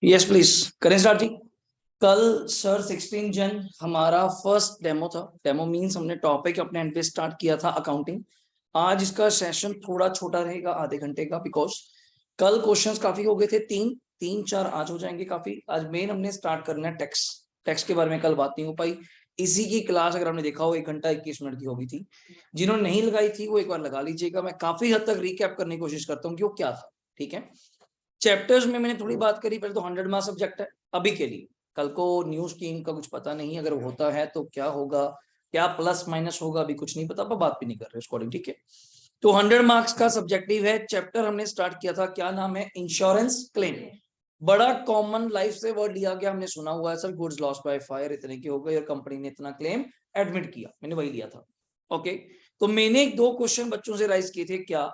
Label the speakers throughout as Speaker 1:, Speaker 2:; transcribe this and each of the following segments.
Speaker 1: Yes please करें start जी। कल sir 16 जन हमारा फर्स्ट डेमो था। डेमो मींस हमने टॉपिक अपने एंड पे स्टार्ट किया था अकाउंटिंग। आज इसका सेशन थोड़ा छोटा रहेगा, आधे घंटे का, बिकॉज कल क्वेश्चंस काफी हो गए थे, तीन तीन चार आज हो जाएंगे काफी। आज मेन हमने स्टार्ट करना है टैक्स। टैक्स के बारे में कल बात नहीं हो पाई। इसी की क्लास अगर आपने देखा हो 1 घंटा 21 मिनट की होगी थी। जिन्होंने नहीं लगाई थी वो एक बार लगा लीजिएगा। मैं काफी हद तक रिकैप करने की कोशिश करता हूँ कि वो क्या था। ठीक है, चैप्टर्स में मैंने थोड़ी बात करी। पहले तो 100 मार्क्स सब्जेक्ट है अभी के लिए। कल को न्यू स्कीम का कुछ पता नहीं, अगर होता है तो क्या होगा, क्या प्लस माइनस होगा, अभी कुछ नहीं पता, पर बात भी नहीं कर रहे उस अकॉर्डिंग। ठीक है, तो 100 मार्क्स का सब्जेक्टिव है। चैप्टर हमने स्टार्ट किया था, क्या नाम है, इंश्योरेंस क्लेम। बड़ा कॉमन लाइफ से वर्ड लिया गया, हमने सुना हुआ है sir goods loss by fire इतने की हो गई और कंपनी ने इतना क्लेम एडमिट किया, मैंने वही लिया था। ओके, तो मैंने 2 क्वेश्चन बच्चों से राइज किए थे। क्या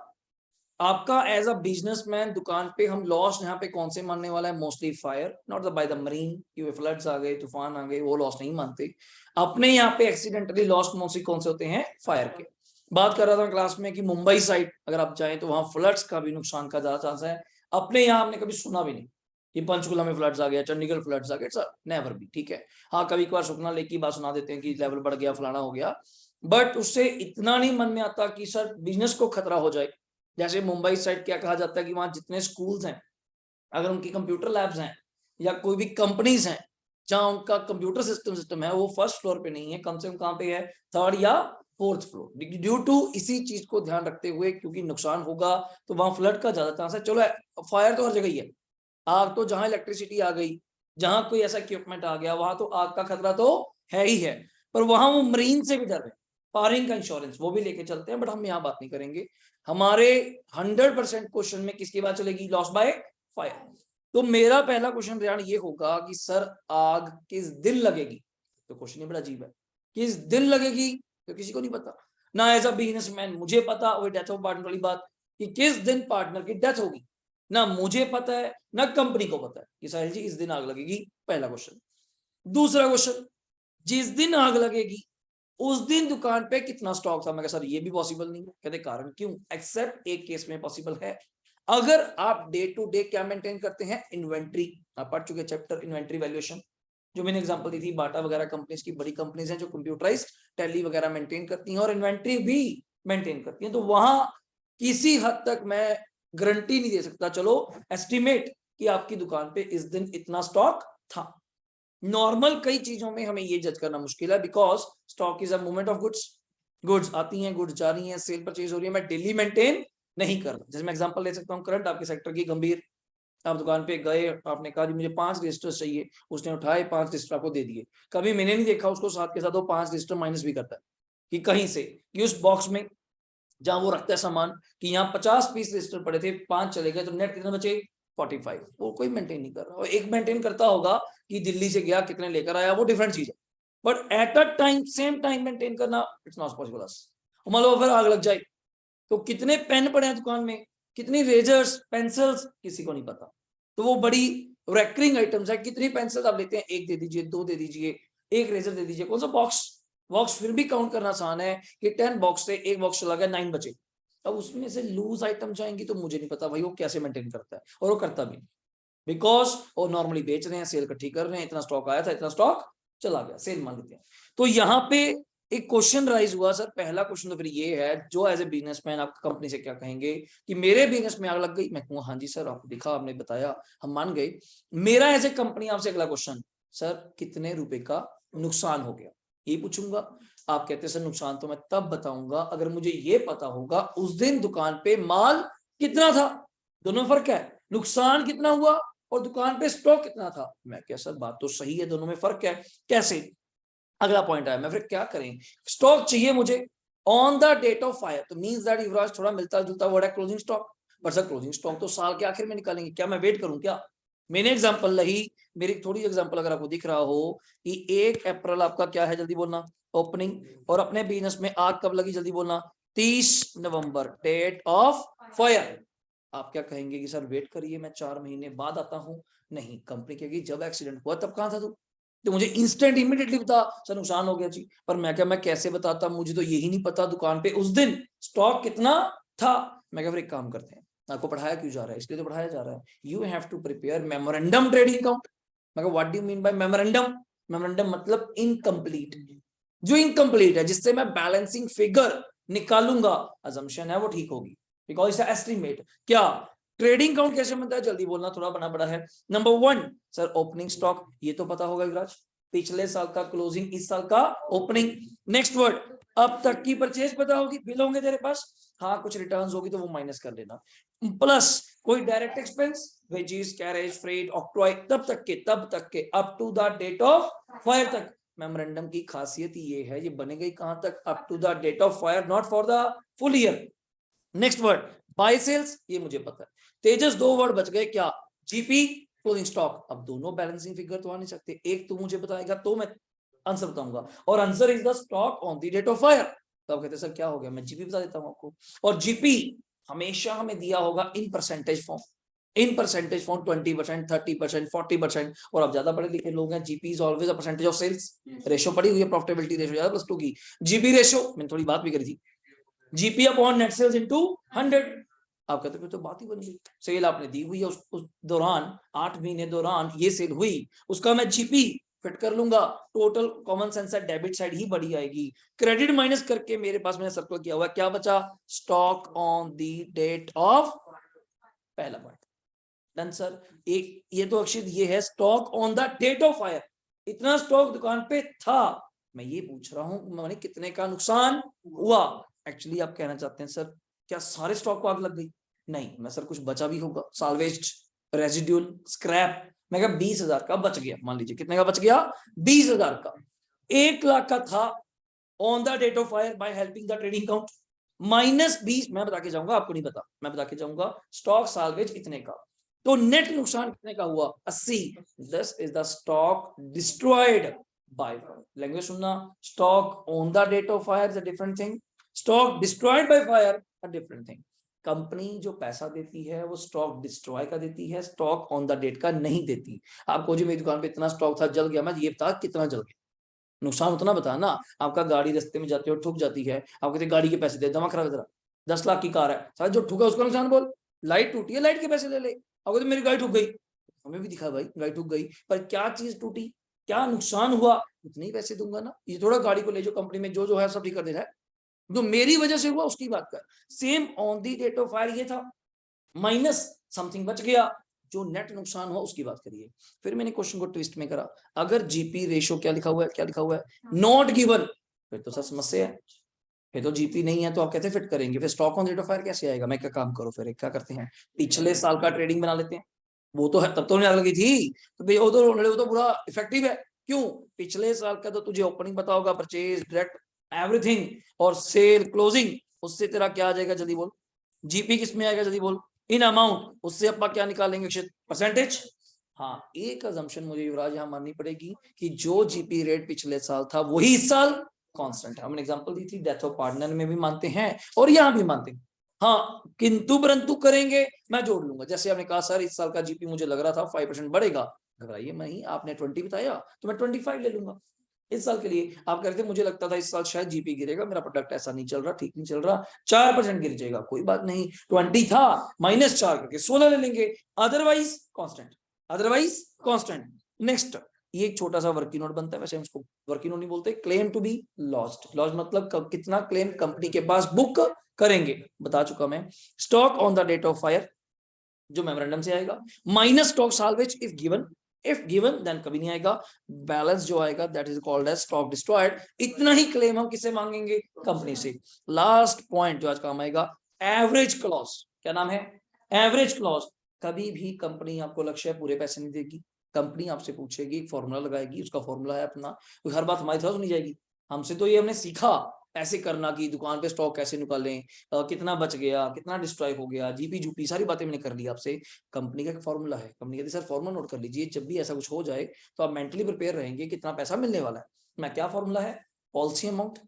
Speaker 1: आपका एज अ बिजनेसमैन दुकान पे हम लॉस यहाँ पे कौन से मानने वाला है? Mostly fire, not by the marine कि फ्लड्स आ गए, तूफान आ गए, वो लॉस नहीं मानते। अपने यहाँ पे एक्सीडेंटली लॉस मोस्टली कौन से होते हैं? फायर के। बात कर रहा था क्लास में कि मुंबई साइड अगर आप जाए तो वहां फ्लड्स का भी नुकसान का ज्यादा चांस है। अपने यहाँ हमने कभी सुना भी नहीं कि पंचकुला में फ्लड्स आ गया, चंडीगढ़ फ्लड्स आ गए, सर नेवर भी। ठीक है, हाँ कभी कभार सुखना लेक की बात सुना देते हैं कि लेवल बढ़ गया, फलाना हो गया, बट उससे इतना नहीं मन में आता कि सर बिजनेस को खतरा हो जाए। जैसे मुंबई साइड क्या कहा जाता है कि वहां जितने स्कूल्स हैं, अगर उनकी कंप्यूटर लैब्स हैं या कोई भी कंपनीज हैं जहां उनका कंप्यूटर सिस्टम है, वो फर्स्ट फ्लोर पे नहीं है, कम से कम कहां पे है? थर्ड या फोर्थ फ्लोर। ड्यू टू इसी चीज को ध्यान रखते हुए, क्योंकि नुकसान होगा तो वहां फ्लड का ज्यादा चांस है। चलो फायर तो हर जगह ही है, आग तो जहां इलेक्ट्रिसिटी आ गई, जहां कोई ऐसा इक्विपमेंट आ गया, वहां तो आग का खतरा तो है ही है। पर वहां वो मरीन से भी डर रहे, फायरिंग का इंश्योरेंस वो भी लेके चलते हैं, बट हम यहाँ बात नहीं करेंगे। हमारे 100% क्वेश्चन में किसकी बात चलेगी? Loss by fire. तो मेरा पहला क्वेश्चन रेहान ये होगा कि सर आग किस दिन लगेगी? तो क्वेश्चन ही बड़ा अजीब है, किस दिन लगेगी तो किसी को नहीं पता ना। एज अ बिजनेसमैन मुझे पता, वही डेथ ऑफ पार्टनर वाली बात कि किस दिन पार्टनर की डेथ होगी, ना मुझे पता है ना कंपनी को पता है कि साहिल जी इस दिन आग लगेगी। पहला क्वेश्चन। दूसरा क्वेश्चन, जिस दिन आग लगेगी उस दिन दुकान पे कितना स्टॉक था? मैं कहा सर ये भी पॉसिबल नहीं है। कहते कारण क्यों? एक्सेप्ट एक केस में पॉसिबल है, अगर आप डे टू डे क्या मेंटेन करते हैं? इन्वेंट्री। आप पढ़ चुके चैप्टर इन्वेंट्री वैल्यूएशन, जो मैंने एग्जांपल दी थी बाटा वगैरह कंपनीज की, बड़ी कंपनीज हैं जो कंप्यूटराइज्ड टैली वगैरह मेंटेन करती हैं और इन्वेंट्री भी मेंटेन करती हैं। तो वहां किसी हद तक मैं गारंटी नहीं दे सकता, चलो एस्टिमेट कि आपकी दुकान पे इस दिन इतना स्टॉक था। नॉर्मल कई चीजों में हमें ये जज करना मुश्किल है, because stock is a movement of goods. Goods आती हैं, गुड्स जा रही हैं, सेल परचेज हो रही है, मैं डेली मेंटेन नहीं कर रहा। जैसे मैं एग्जांपल ले सकता हूँ करंट आपके सेक्टर की, गंभीर। आप दुकान पे गए, आपने कहा मुझे 5 रजिस्टर चाहिए, उसने उठाए 5 रजिस्टर आपको दे दिए। कभी मैंने नहीं देखा उसको साथ के साथ वो 5 रजिस्टर माइनस भी करता है कि कहीं से, कि उस बॉक्स में जहां वो रखता है सामान, कि यहाँ 50 पीस रजिस्टर पड़े थे, 5 चले गए, तो नेट कितने बचे? 45। वो कोई मेंटेन नहीं कर रहा। और एक मेंटेन करता होगा कि दिल्ली से गया कितने लेकर आया, वो डिफरेंट चीज है, but at a time same time maintain करना इट्स नॉट पॉसिबल। मान लो फिर आग लग जाए तो कितने पेन पड़े हैं दुकान में, कितनी रेजर्स पेंसिल्स, किसी को नहीं पता। तो वो बड़ी रेकरिंग आइटम्स है। कितनी पेंसिल आप लेते हैं? 1 दे दीजिए, 2 दे दीजिए, 1 रेजर दे दीजिए, कौन सा बॉक्स? बॉक्स फिर भी काउंट करना आसान है कि 10 बॉक्स से 1 बॉक्स चला गया, 9 बचे। अब उसमें से लूज आइटम जाएंगी तो मुझे नहीं पता भाई वो कैसे मेंटेन करता है, और वो करता भी, बिकॉज वो नॉर्मली बेच रहे हैं, सेल इकट्ठी कर रहे हैं, इतना स्टॉक आया था, इतना स्टॉक चला गया, सेल मान लेते हैं। तो यहाँ पे एक क्वेश्चन राइज हुआ सर। पहला क्वेश्चन तो फिर ये है, जो एज ए बिजनेसमैन आप कंपनी से क्या कहेंगे कि मेरे बिजनेस में आग लग गई? मैं कहूँ हाँ जी सर, आपको दिखा, आपने बताया, हम मान गए। मेरा एज ए कंपनी आपसे अगला क्वेश्चन, सर कितने रुपए का नुकसान हो गया, ये पूछूंगा। आप कहते सर नुकसान तो मैं तब बताऊंगा अगर मुझे ये पता होगा उस दिन दुकान पे माल कितना था। दोनों में फर्क है, नुकसान कितना हुआ और दुकान पे स्टॉक कितना था। मैं क्या सर बात तो सही है, दोनों में फर्क है, कैसे? अगला पॉइंट आया, मैं फिर क्या करें? स्टॉक चाहिए मुझे on the date of fire, तो मींस दैट युवराज थोड़ा मिलता जुलता वर्ड है क्लोजिंग स्टॉक। पर सर क्लोजिंग स्टॉक तो साल के आखिर में निकालेंगे, क्या मैं वेट करूं क्या? मैंने एग्जांपल ली, मेरी थोड़ी एग्जांपल अगर आपको दिख रहा हो कि 1 अप्रैल आपका क्या है, जल्दी बोलना, ओपनिंग, और अपने बिजनेस में आग कब लगी, जल्दी बोलना, 30 नवंबर, डेट ऑफ फायर। आप क्या कहेंगे कि सर वेट करिए मैं 4 महीने बाद आता हूं? नहीं, कंपनी कहेगी जब एक्सीडेंट हुआ तब कहां था तू? तो मुझे इंस्टेंट इमीडिएटली बता सर नुकसान हो गया जी। पर मैं क्या, मैं कैसे बताता, मुझे तो यही नहीं पता दुकान पे उस दिन स्टॉक कितना था। मैं क्या, फिर एक काम करते हैं, आपको पढ़ाया क्यों जा रहा है? इसलिए तो पढ़ाया जा रहा है। You have to prepare memorandum trading account. मगर what do you mean by memorandum? Memorandum मतलब इनकम्प्लीट, जो इनकम्प्लीट है, जिससे मैं बैलेंसिंग फिगर निकालूंगा, अजम्पशन है वो ठीक होगी, बिकॉज एस्टिमेट। क्या ट्रेडिंग अकाउंट कैसे बनता है? जल्दी बोलना, थोड़ा बना बड़ा है। नंबर 1 सर ओपनिंग स्टॉक, ये तो पता होगा युवराज, पिछले साल का क्लोजिंग, इस साल का ओपनिंग। नेक्स्ट वर्ड, अब तक की परचेज पता होगी, बिल होंगे तेरे पास, हाँ कुछ रिटर्न्स होगी तो वो माइनस कर लेना, प्लस कोई direct expense, wages, carriage, freight, octroi, तब तक के up to the date of fire तक। मेमोरेंडम की खासियत ये है, ये बनेगी कहां तक? Up to the date of fire, not for the full year. Next word by sales, ये मुझे पता है। तेजस, 2 वर्ड बच गए, क्या? GP, closing stock. अब दोनों बैलेंसिंग फिगर तो आ नहीं सकते, एक तो मुझे बताएगा तो मैं आंसर बताऊंगा, और answer is the stock on the date of fire. तो आप कहते हैं सर क्या हो गया? मैं जीपी बता देता हूं आपको। और जीपी हमेशा हमें दिया होगा in percentage form, in percentage form 20%, 30%, 40%। और अब ज्यादा पढ़े लिखे लोग हैं, GP is always a percentage of sales. Ratio पड़ी हुई है, प्रॉफिटेबिलिटी रेशो ज्यादा +2 की, जीपी रेशो मैंने थोड़ी बात भी करी थी, GP upon net sales into 100। आप कहते हैं तो बात ही बन गई, सेल आपने दी हुई है, उस दौरान 8 महीने दौरान ये सेल हुई, उसका मैं जीपी फिट कर लूंगा, टोटल कॉमन सेंस है, डेबिट साइड ही बड़ी आएगी। क्रेडिट माइनस करके मेरे पास मैंने सर्कल किया हुआ है, क्या बचा? Stock on the date of, पहला पार्ट डन सर। एक ये तो अक्षित ये है stock on the date of fire, इतना स्टॉक दुकान पे था। मैं ये पूछ रहा हूं मैंने कितने का नुकसान हुआ? एक्चुअली आप कहना चाहते हैं सर क्या सारे स्टॉक को आग लग गई? नहीं, मैं सर कुछ बचा भी होगा, साल्वेज, रेजिड्यूल, स्क्रैप। मैं कहा 20,000 का बच गया, मान लीजिए कितने का बच गया? 20,000 का। 1 लाख का था on the date of fire by helping the trading account, -20 मैं बता के जाऊंगा, आपको नहीं पता, मैं बता के जाऊंगा। स्टॉक साल्वेज इतने का, तो नेट नुकसान कितने का हुआ? 80। This is the stock destroyed by fire. Language सुनना, stock on the date of fire is a different thing, stock destroyed by fire a different thing. Company जो पैसा देती है वो स्टॉक डिस्ट्रॉय का देती है, स्टॉक ऑन द डेट का नहीं देती। आपको जी मेरी दुकान पे इतना स्टॉक था, जल गया, मैं ये बता कितना जल गया, नुकसान उतना बता ना। आपका गाड़ी रास्ते में जाते हो ठुक जाती है, आप कहते गाड़ी के पैसे दे, दमा खराब है तेरा, 10 लाख की कार है, सारा जो ठुका उसका नुकसान बोल। लाइट टूटी है, लाइट के पैसे ले ले। आप कहते मेरी गाड़ी ठुक गई, हमें भी दिखा भाई गाड़ी ठुक गई, पर क्या चीज टूटी, क्या नुकसान हुआ, उतने ही पैसे दूंगा ना। ये थोड़ा गाड़ी को ले जो कंपनी में जो है सब ठीक कर दे रहा है, जो मेरी वजह से हुआ उसकी बात कर। Same on the date of fire ये था, माइनस समथिंग बच गया, जो नेट नुकसान हुआ उसकी बात करिए। फिर मैंने क्वेश्चन को ट्विस्ट में करा, अगर जीपी रेशो क्या लिखा हुआ है, क्या लिखा हुआ है? नॉट गिवन, फिर तो सर समस्या है, फिर तो जीपी नहीं है, तो आप कैसे फिट करेंगे? फिर stock on rate of fire कैसे आएगा? मैं क्या काम करूं, फिर क्या करते हैं, पिछले साल का ट्रेडिंग बना लेते हैं। वो तो है, तब तो नहीं लगी थी, तो भाई वो तो पूरा इफेक्टिव है। क्यों? पिछले साल का तो तुझे ओपनिंग पता होगा, परचेज, डायरेक्ट, एवरीथिंग, और सेल, क्लोजिंग, उससे तेरा क्या आ जाएगा जल्दी बोल? जीपी किस में आएगा जल्दी बोल? इन अमाउंट, उससे अपन क्या निकालेंगे? परसेंटेज। हाँ, एक अजम्पशन मुझे युवराज यहाँ माननी पड़ेगी कि जो जीपी रेट पिछले साल था वही इस साल कांस्टेंट है। हमने एग्जांपल दी थी, डेथ ऑफ पार्टनर में भी मानते हैं और यहाँ भी मानते हैं। हाँ, किंतु परंतु करेंगे, मैं जोड़ लूंगा। जैसे आपने कहा सर इस साल का जीपी मुझे लग रहा था 5% बढ़ेगा, घबराइए नहीं, आपने 20 बताया तो मैं 25 ले लूंगा इस साल के लिए। आप कहते मुझे लगता था इस साल शायद जीपी गिरेगा, मेरा प्रोडक्ट ऐसा नहीं चल रहा, ठीक नहीं चल रहा, 4% गिर जाएगा, कोई बात नहीं, 20 था -4 करके 16 ले लेंगे, otherwise constant, otherwise constant. Next, ये एक छोटा सा वर्किंग नोट बनता है, वैसे हम इसको वर्किंग नोट नहीं बोलते, claim to be lost. Lost मतलब कितना क्लेम कंपनी के पास बुक करेंगे, बता चुका मैं। Stock on the date of fire जो मेमोरेंडम से आएगा, minus stock salvage if given then कभी नहीं आएगा। बैलेंस जो आएगा that is called as stock destroyed. इतना ही क्लेम हम किसे मांगेंगे? कंपनी से। लास्ट पॉइंट जो आज काम आएगा, एवरेज क्लॉज। क्या नाम है? Average clause. कभी भी कंपनी आपको लक्ष्य पूरे पैसे नहीं देगी, कंपनी आपसे पूछेगी, फॉर्मूला लगाएगी, उसका फॉर्मूला है अपना, तो हर बात हमारी तरफ सुनी जाएगी। हमसे तो ये हमने सीखा ऐसे करना कि दुकान पे स्टॉक कैसे निकालें, कितना बच गया, कितना डिस्ट्रॉय हो गया, जीपी जूपी सारी बातें मैंने कर ली आपसे। कंपनी का एक फॉर्मूला है, कंपनी कहती है सर फॉर्मूला नोट कर लीजिए, जब भी ऐसा कुछ हो जाए तो आप मेंटली प्रिपेयर रहेंगे कितना पैसा मिलने वाला है। मैं क्या फॉर्मूला है? पॉलिसी अमाउंट,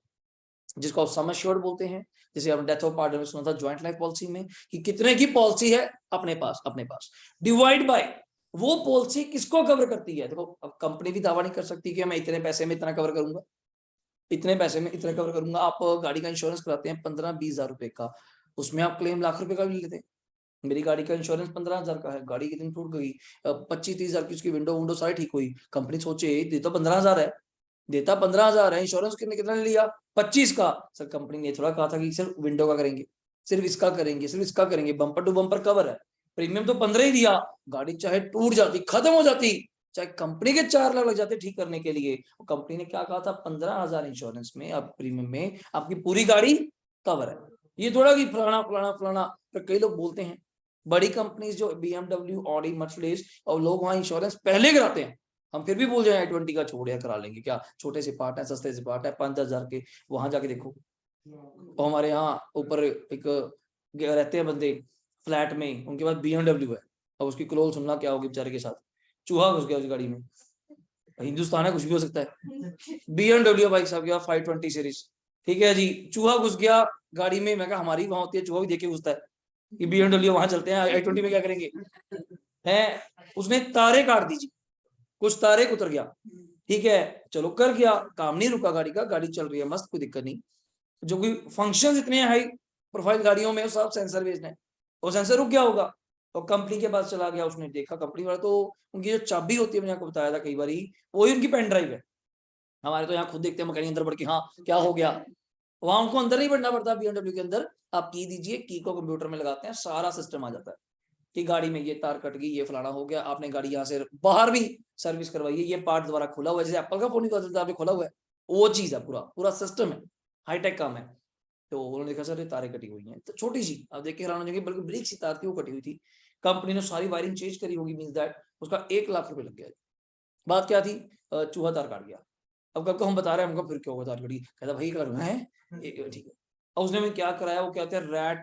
Speaker 1: जिसको आप सम एश्योर्ड बोलते हैं। जैसे आपने डेथ ऑफ पार्टनर में सुना था ज्वाइंट लाइफ पॉलिसी में कि कितने की पॉलिसी है अपने पास, डिवाइड बाय वो पॉलिसी किसको कवर करती है। देखो अब कंपनी भी दावा नहीं कर सकती कि मैं इतने पैसे में इतना कवर करूंगा, इतने पैसे में इतना कवर करूंगा। आप गाड़ी का इंश्योरेंस कराते हैं 15-20 हजार रुपए का, उसमें आप क्लेम लाख रुपए का भी लेते हैं, मेरी गाड़ी का इंश्योरेंस 15,000 का है, गाड़ी कितनी टूट गई, 25-30,000 की उसकी विंडो सारी ठीक हुई, कंपनी सोचे देता 15,000 है, देता 15,000 है, इंश्योरेंस कितना लिया 25 का। सर कंपनी ने थोड़ा कहा था कि सिर्फ विंडो का करेंगे, सिर्फ इसका करेंगे, सिर्फ इसका करेंगे, बम्पर टू बम्पर कवर है, प्रीमियम तो 15 ही दिया, गाड़ी चाहे टूट जाती, खत्म हो जाती, चाहे कंपनी के 4 लाख लग जाते ठीक करने के लिए, कंपनी ने क्या कहा था 15,000 इंश्योरेंस में, अब प्रीमियम में आपकी पूरी गाड़ी कवर है। ये थोड़ा कि फलाना फलाना फलाना, तो कई लोग बोलते हैं बड़ी कंपनीज जो BMW, ऑडी, मर्सिडीज, और लोग वहां इंश्योरेंस पहले कराते हैं, हम फिर भी बोल जाए i20 का छोड़ या करा लेंगे, क्या छोटे से पार्ट है, सस्ते से पार्ट है, 5-10 हजार के, वहां जाके देखो। और हमारे यहाँ ऊपर एक रहते हैं बंदे फ्लैट में, उनके पास BMW है, और उसकी क्लोज सुनना क्या होगी बेचारे के साथ, चूहा घुस गया उस गाड़ी में, हिंदुस्तान है कुछ भी हो सकता है, BMW बाइक साहब के 520 सीरीज, ठीक है जी, चूहा घुस गया गाड़ी में, मैं कहा हमारी वहां होती है, चूहा भी देखे घुसता है कि BMW वहां चलते हैं, i20 में क्या करेंगे है, उसने तारे काट दी जी, कुछ तारे उतर गया, ठीक है, चलो कर गया काम, नहीं रुका गाड़ी का, गाड़ी चल रही है मस्त, कोई दिक्कत नहीं, जो कोई फंक्शन इतने हाई प्रोफाइल गाड़ियों में सब सेंसर बेस्ड है, वो सेंसर रुक गया होगा, तो कंपनी के पास चला गया, उसने देखा, कंपनी वाला तो उनकी जो चाबी होती है, मैंने आपको बताया था कई बार, वही उनकी पेन ड्राइव है, हमारे तो यहाँ खुद देखते हैं मैकेनिक अंदर बढ़ के, हाँ क्या हो गया, वहां उनको अंदर नहीं बढ़ना पड़ता, BMW के अंदर आप की दीजिए, की को कंप्यूटर में लगाते हैं, सारा सिस्टम आ जाता है कि गाड़ी में ये तार कट गई, ये फलाना हो गया, आपने गाड़ी यहाँ से बाहर भी सर्विस करवाई है, ये पार्ट दोबारा खुला हुआ है, जैसे एप्पल का फोन नहीं आपने खोला हुआ है, वो चीज है, पूरा पूरा सिस्टम है, हाईटेक काम है। तो उन्होंने देखा सर ये तारें कटी हुई हैं, तो छोटी सी आप देख के हैरान हो जाएंगे, बल्कि ब्रेक सी तार थी वो कटी हुई थी, कंपनी ने सारी वायरिंग चेंज करी होगी, मींस दैट उसका 1 लाख रुपए लग गया। बात क्या थी, चूहा तार काट गया, अब कब को हम बता रहे हैं, हमको फिर क्यों तार कटी, कहता भाई करना है, ठीक है, और उसने मैं क्या कराया, वो क्या कहते हैं रैट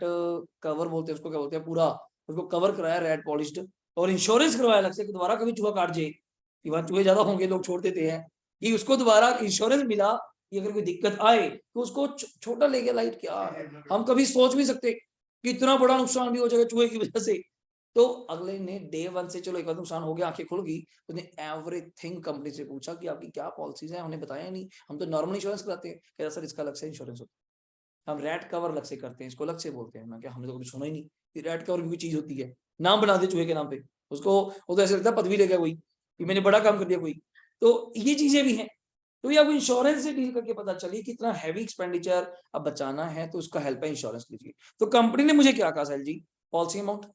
Speaker 1: कवर बोलते हैं उसको, क्या बोलते हैं, पूरा उसको कवर कराया रैट पॉलिश्ड, और इंश्योरेंस करवाया अलग से कि दोबारा कभी चूहा काट जाए, कि वहां चूहे ज्यादा होंगे लोग छोड़ देते हैं, कि उसको दोबारा इंश्योरेंस मिला कि अगर कोई दिक्कत आए तो उसको छोटा ले गया लाइट, क्या हम कभी सोच भी सकते कि इतना बड़ा नुकसान भी हो जाएगा चूहे की वजह से। तो अगले ने डे 1 से, चलो एक बार नुकसान हो गया, आंखें खुल गई, उसने एवरीथिंग कंपनी से पूछा कि आपकी क्या पॉलिसीज है, हमने बताया नहीं, हम तो नॉर्मल इंश्योरेंस कराते हैं, कहता सर इसका अलग से इंश्योरेंस होता है, हम रैट कवर अलग से करते हैं, इसको अलग से बोलते हैं, मैं क्या हमने तो कभी सुना ही नहीं कि रैट कवर भी कोई चीज होती है, नाम बना दे चूहे के नाम पे, उसको वो तो ऐसे लगता है पदवी ले गया कोई कि मैंने बड़ा काम कर दिया कोई, तो ये चीजें भी हैं। तो ये आपको इंश्योरेंस से डील करके पता चली कितना हैवी एक्सपेंडिचर अब बचाना है, तो उसका हेल्प है इंश्योरेंस लीजिए। तो कंपनी ने मुझे क्या कहा सैल जी, पॉलिसी अमाउंट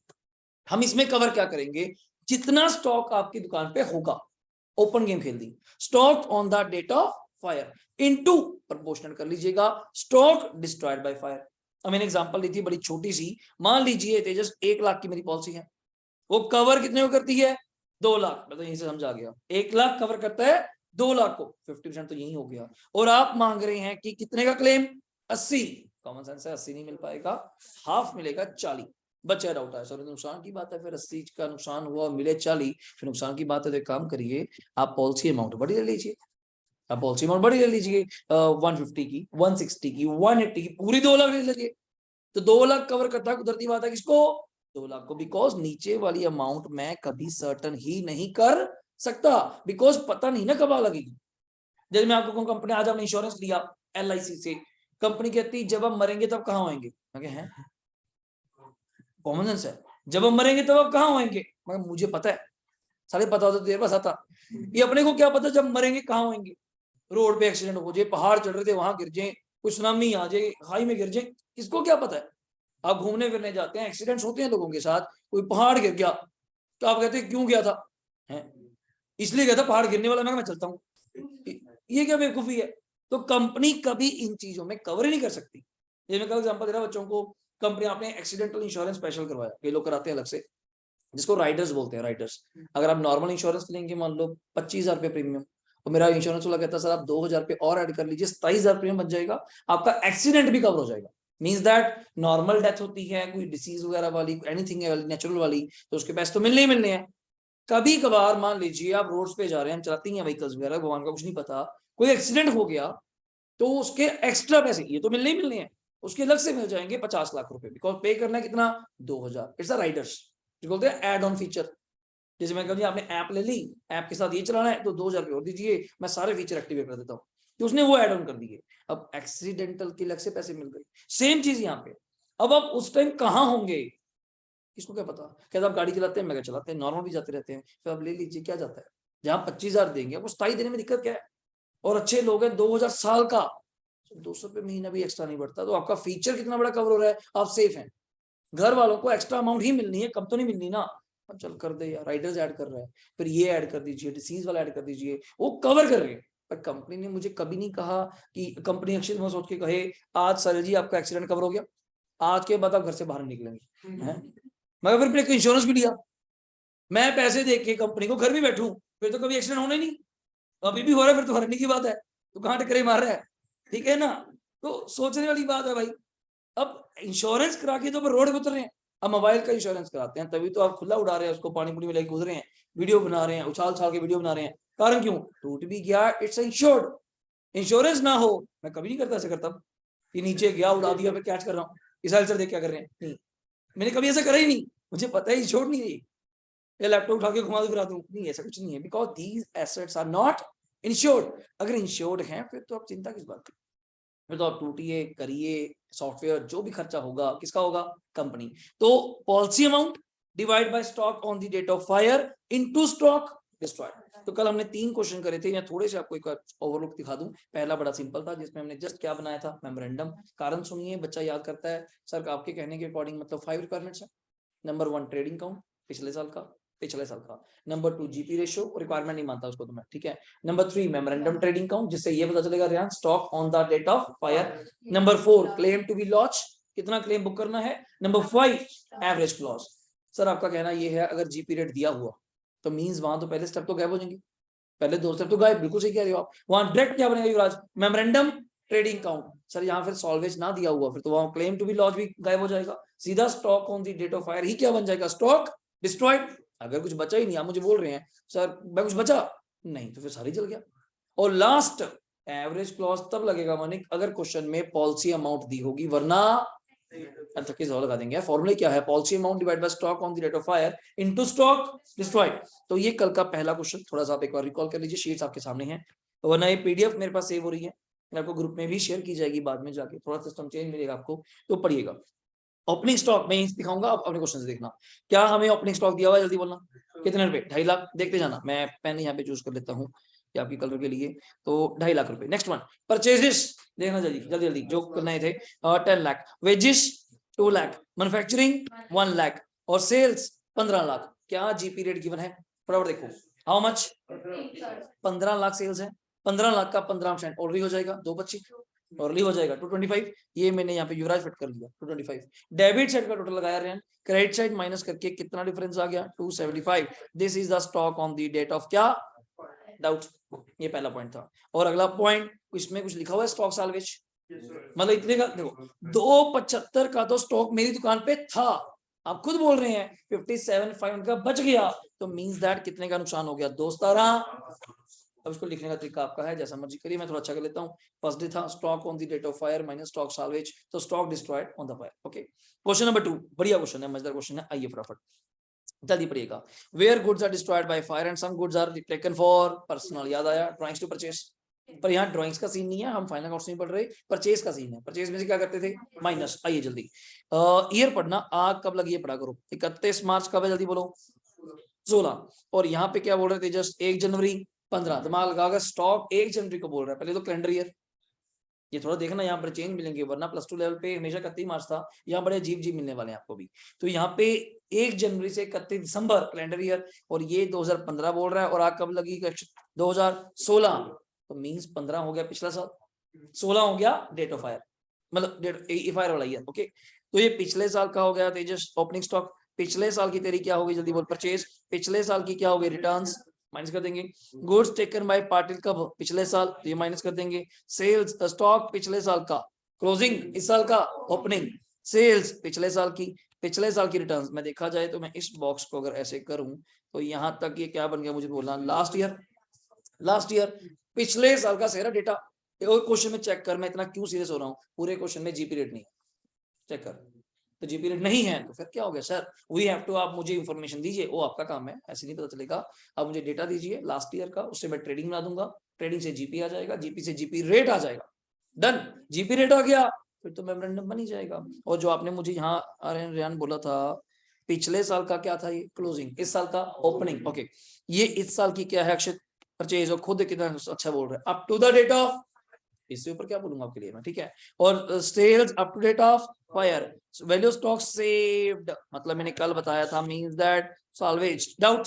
Speaker 1: हम इसमें कवर क्या करेंगे, जितना स्टॉक आपकी दुकान पे होगा, ओपन गेम खेल दी, stock on the date of fire into proportional कर लीजिएगा, स्टॉक डिस्ट्रॉयड बाय फायर। अब मैंने एग्जांपल ली थी बड़ी छोटी सी, मान लीजिए तेजस 1 लाख की मेरी पॉलिसी है, वो कवर कितने को करती है 2 लाख, मैं तो यहीं से समझ आ गया, 1 लाख कवर करता है 2 लाख को, 50% तो यही हो गया, और आप मांग रहे हैं कि कितने का क्लेम 80, कॉमन सेंस है 80 नहीं मिल पाएगा, हाफ मिलेगा 40, बचा डाउट है सर नुकसान की बात है, फिर 80 का नुकसान हुआ मिले 40, फिर नुकसान की बात है, तो एक काम करिए आप पॉलिसी अमाउंट बड़ी ले लीजिए, आप पॉलिसी अमाउंट बड़ी ले लीजिए, 150 की, 160 की, 180 की, पूरी 2 लाख ले लीजिए, तो 2 लाख कवर करता है, कुदरती बात है किसको 2 लाख को, बिकॉज नीचे वाली अमाउंट मैं कभी सर्टन ही नहीं कर सकता, बिकॉज पता नहीं ना कब लगेगी। जैसे मैं आपको कहूँ कंपनी आज आपने इंश्योरेंस लिया LIC से, कंपनी कहती जब हम मरेंगे तब कहाँ होंगे, मैं कॉमन सेंस है, जब हम मरेंगे तब अब कहाँ होंगे, मगर मुझे पता है, सारे पता होता तो देर पास आता, ये अपने को क्या पता जब मरेंगे कहाँ होंगे, रोड पे एक्सीडेंट हो जाए, पहाड़ चढ़ रहे थे वहां गिर जाए, कुछ सुनामी आ जाए, खाई में गिर जाए, किसको क्या पता है। आप घूमने फिरने जाते हैं, एक्सीडेंट्स होते हैं लोगों के साथ, कोई पहाड़ गिर गया तो आप कहते हैं क्यों गया था, है इसलिए गया था पहाड़ गिरने वाला, मैं चलता हूँ, ये क्या बेवकूफी है। तो कंपनी कभी इन चीजों में कवर ही नहीं कर सकती। ये मैं कल एग्जांपल दे रहा बच्चों को, कंपनी आपने एक्सीडेंटल इंश्योरेंस स्पेशल करवाया, कई लोग कराते हैं अलग से, जिसको राइडर्स बोलते हैं, राइडर्स। अगर आप नॉर्मल इंश्योरेंस लेंगे, मान लो 25,000 रुपये प्रीमियम, और मेरा इंश्योरेंस वाला कहता है सर आप 2,000 रुपये और ऐड कर लीजिए, 27,000 प्रीमियम बच जाएगा, आपका एक्सीडेंट भी कवर हो जाएगा। मीन्स दैट नॉर्मल डेथ होती है, कोई डिसीज वगैरह वाली, एनीथिंग है नेचुरल वाली, तो उसके पैसे तो मिलने ही मिलने हैं। कभी कभार मान लीजिए आप रोड्स पे जा रहे हैं, हम चलाती हैं व्हीकल्स वगैरह, भगवान का कुछ नहीं पता, कोई एक्सीडेंट हो गया, तो उसके एक्स्ट्रा पैसे ये तो मिलने ही मिलने हैं, उसके अलग से मिल जाएंगे 50 लाख रुपए, बिकॉज पे करना है कितना 2,000, इट्स अ राइडर्स, जो बोलते हैं एड ऑन फीचर। जैसे मैं कहूँ आपने ऐप ले ली, ऐप के साथ ये चलाना है तो 2,000 रुपये और दीजिए, मैं सारे फीचर एक्टिवेट कर देता हूँ, तो उसने वो एड ऑन कर दिए, अब एक्सीडेंटल के अलग से पैसे मिल गए। सेम चीज यहाँ पे, अब आप उस टाइम कहाँ होंगे, किसको क्या पता, कहता आप गाड़ी चलाते हैं, मैं चलाते हैं, नॉर्मल भी जाते रहते हैं, फिर आप ले लीजिए, क्या जाता है। जहाँ 25,000 देंगे आपको 27 देने में दिक्कत क्या है, और अच्छे लोग हैं 2000 साल का, 200 रुपये महीना भी एक्स्ट्रा नहीं बढ़ता, तो आपका फीचर कितना बड़ा कवर हो रहा है, आप सेफ हैं। घर वालों को एक्स्ट्रा अमाउंट ही मिलनी है, कम तो नहीं मिलनी ना, चल कर दे यार, राइडर्स ऐड कर रहा है, फिर ये ऐड कर दीजिए, डिसीज वाला ऐड कर दीजिए, वो कवर कर रहे हैं। पर कंपनी ने मुझे कभी नहीं कहा कि कंपनी अक्षित में सोच के कहे आज सर जी आपका एक्सीडेंट कवर हो गया, आज के बाद आप घर से बाहर निकलेंगे, मगर फिर एक इंश्योरेंस भी लिया, मैं पैसे दे के कंपनी को घर भी बैठूं, फिर तो कभी एक्सीडेंट होना ही नहीं, अभी भी हो रहा है, फिर तो हरने की बात है, तो कहाँ टकरे मार रहा है, ठीक है ना। तो सोचने वाली बात है भाई। अब इंश्योरेंस करा के तो रोड पे उतर रहे हैं, अब मोबाइल का इंश्योरेंस कराते हैं तभी तो आप खुला उड़ा रहे हैं उसको, पानी पुनी में लेके गुजरे हैं, वीडियो बना रहे हैं, उछाल छाल के वीडियो बना रहे हैं, कारण क्यों, टूट भी गया, इट्स इंश्योर्ड। इंश्योरेंस ना हो, मैं कभी नहीं करता ऐसा, करता कि नीचे गया उड़ा दिया, मैं कैच कर रहा हूँ, इस सर देख क्या कर रहे हैं, नहीं, मैंने कभी ऐसा करा ही नहीं, मुझे पता है इंश्योर्ड नहीं है, या लैपटॉप उठा के घुमा दो फिरा दूं, नहीं ऐसा कुछ नहीं है, because these assets are not insured. अगर इंश्योर्ड हैं फिर तो आप चिंता किस बात की, फिर तो आप टूटिए करिए, सॉफ्टवेयर जो भी खर्चा होगा किसका होगा, कंपनी। तो policy amount divide by stock on the date of fire into stock destroyed. तो कल हमने 3 क्वेश्चन करे थे, मैं थोड़े से आपको एक ओवरलुक दिखा दूं। पहला बड़ा सिंपल था जिसमें हमने जस्ट क्या बनाया था, मेमोरेंडम। कारण सुनिए, बच्चा याद करता है, सर आपके कहने के अकॉर्डिंग मतलब 5 रिक्वायरमेंट्स है। नंबर 1 ट्रेडिंग काउंट, पिछले साल का, नंबर 2 जीपी रेशियो, रिक्वायरमेंट नहीं मानता उसको तो मैं, ठीक है। नंबर 3 मेमोरेंडम ट्रेडिंग काउंट, जिससे ये पता चलेगा रियान stock on the date of fire. Number 4 claim to be launch, कितना क्लेम बुक करना है। Number 5 average clause. सर आपका कहना ये है अगर जीपी रेट दिया हुआ तो मींस वहां तो पहले स्टेप तो गायब हो जाएंगे, पहले 2 स्टेप तो गायब, बिल्कुल सही कह रहे हो आप। वहां डायरेक्ट क्या बनेगा युवराज, मेमोरेंडम ट्रेडिंग काउंट। सर यहाँ फिर सॉल्वेज ना दिया हुआ, फिर तो वहां क्लेम टू बी लॉन्च भी गायब हो जाएगा, सीधा stock on the date of fire ही क्या बन जाएगा, स्टॉक डिस्ट्रॉयड। अगर कुछ बचा ही नहीं, आप मुझे बोल रहे हैं सर मैं कुछ बचा नहीं, तो फिर सारी जल गया। और लास्ट एवरेज क्लॉज तब लगेगा मानिक अगर क्वेश्चन में पॉलिसी अमाउंट दी होगी, वरना लगा देंगे। फॉर्मूला क्या है, policy amount divide by stock on the date of fire into stock destroyed. तो ये कल का पहला क्वेश्चन, थोड़ा सा आप एक बार रिकॉल कर लीजिए, शीट्स आपके सामने हैं, वरना ये पीडीएफ मेरे पास सेव हो रही है, आपको ग्रुप में भी शेयर की जाएगी बाद में जाके, थोड़ा सिस्टम चेंज मिलेगा आपको, तो पढ़िएगा। ओपनिंग स्टॉक में दिखाऊंगा, आप अपने क्वेश्चन से देखना, क्या हमें ओपनिंग स्टॉक दिया हुआ है, जल्दी बोलना कितने रुपए, 2.5 लाख, देखते जाना, मैं पेन यहाँ पे चूज कर लेता हूँ आपकी कलर के लिए, तो 2.5 लाख रुपए। नेक्स्ट वन परचेजेस, देखना जल्दी जल्दी जल्दी जो करने थे, 10 लाख, वेजेस 2 लाख, मैन्युफैक्चरिंग 1 लाख, और सेल्स 15 लाख। क्या जीपी रेट गिवन है, फटाफट देखो, हाउ मच, 15 लाख सेल्स है, 15 लाख का 15% ऑलरेडी हो जाएगा, 225 ऑलरेडी हो जाएगा, 225, ये मैंने यहाँ पे युवराज फिट कर लिया 225। डेबिट साइड का टोटल लगाया रेन, क्रेडिट साइड माइनस करके कितना डिफरेंस आ गया, 275। This is the stock on the date of क्या, डाउट, ये पहला पॉइंट था। और अगला पॉइंट, इसमें कुछ लिखा हुआ है स्टॉक साल्वेज, मतलब इतने का देखो, 275 का तो स्टॉक मेरी दुकान पे था, आप खुद बोल रहे हैं 57.5 का बच गया, तो मींस दैट कितने का नुकसान हो गया, 217। अब इसको लिखने का तरीका आपका है, जैसा मर्जी करिए, मैं थोड़ा अच्छा कर लेता हूँ। फर्स्ट डे था stock on the date of fire minus stock salvage, तो stock destroyed on the fire. Okay, question number 2, बढ़िया क्वेश्चन है, मजेदार क्वेश्चन है, आइए फटाफट जल्दी पढ़िएगा। Where goods are destroyed by fire and some goods are taken for personal, याद आया, ड्राइंग्स टू परचेस, पर यहाँ ड्राइंग्स का सीन नहीं है, हम फाइनल अकाउंट्स नहीं पढ़ रहे, परचेस का सीन है। परचेस में से क्या करते थे, माइनस। आइए जल्दी ईयर पढ़ना, आग कब लगी है पढ़ा करो, 31 मार्च कब है, जल्दी बोलो, 16। और यहाँ पे क्या बोल रहे थे, जस्ट 1 जनवरी 15, दिमाग लगाकर स्टॉक 1 जनवरी को बोल रहा है, पहले तो कैलेंडर ईयर, ये थोड़ा देखना, यहाँ पर चेंज मिलेंगे, वरना प्लस 2 लेवल पे हमेशा 31 मार्च था, यहाँ बड़े अजीब अजीब मिलने वाले हैं आपको भी। तो यहाँ पे 1 जनवरी से 31 दिसंबर कैलेंडर ईयर, और ये 2015 बोल रहा है, और आग कब लगी 2016, तो मींस 15 हो गया पिछला साल, 16 हो गया डेट ऑफ फायर, मतलब डेट फायर वाला ईयर। ओके, तो ये पिछले साल का हो गया तेजस ओपनिंग स्टॉक, पिछले साल की तेरी क्या होगी, जल्दी बोल, परचेज, पिछले साल की क्या होगी, रिटर्न्स, माइनस कर देंगे। गुड्स टेकन बाय पाटिल कब, पिछले साल, ये माइनस कर देंगे। सेल्स स्टॉक पिछले साल का, क्लोजिंग इस साल का, ओपनिंग, सेल्स पिछले साल की रिटर्न्स। मैं देखा जाए तो मैं इस बॉक्स को अगर ऐसे करूं तो यहां तक ये क्या बन गया, मुझे बोलना, लास्ट ईयर पिछले साल का सारा डेटा। क्वेश्चन में चेक कर, मैं इतना क्यों सीरियस हो रहा हूँ, पूरे क्वेश्चन में जीपी रेट नहीं, चेक कर, तो जीपी रेट नहीं है तो फिर क्या हो गया सर, वी हैव टू, आप मुझे इंफॉर्मेशन दीजिए, वो आपका काम है, ऐसे नहीं पता चलेगा। आप मुझे डेटा दीजिए लास्ट ईयर का, उससे मैं ट्रेडिंग बना दूंगा, ट्रेडिंग से जीपी आ जाएगा, जीपी से जीपी रेट आ जाएगा, डन, जीपी रेट आ गया, फिर तो मेमोरेंडम बन ही जाएगा। और जो आपने मुझे यहाँ रेहान बोला था पिछले साल का क्या था ये क्लोजिंग, इस साल का ओपनिंग। ओके ये इस साल की क्या है अक्षित परचेज, और खुद कितना अच्छा बोल रहे हैं, up to the date of, इससे ऊपर क्या बोलूंगा आपके लिए मैं, ठीक है। और sales up to date of fire, value stock saved, मतलब मैंने कल बताया था, मींस दैट सॉल्वेज डाउट,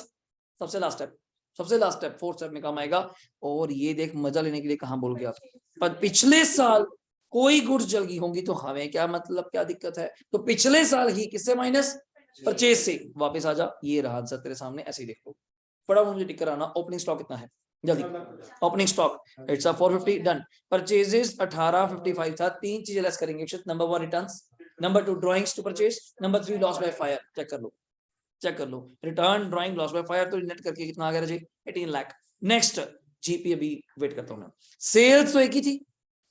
Speaker 1: सबसे लास्ट स्टेप, सबसे लास्ट स्टेप फोर्थ स्टेप में काम आएगा। और ये देख मजा लेने के लिए कहां बोल गया, पर पिछले साल कोई गुड्स जल गई होंगी तो हमें क्या मतलब, क्या दिक्कत है, तो पिछले साल ही किससे माइनस, परचेज से। वापस आ जा, ये रहा आंसर तेरे सामने, ऐसे ही देखो, बड़ा मुझे टिक कराना। ओपनिंग स्टॉक कितना है जल्दी, opening stock it's 450 done. Purchases 1855 था, तीन चीजें लेस करेंगे, number 1 returns, number 2 drawings to purchase, number 3 loss by fire. Check कर लो, चेक कर लो, return drawing loss by fire, तो नेट करके कितना आ गया जी 18 लाख। नेक्स्ट जीपी अभी वेट करता हूं मैं, सेल्स तो एक ही थी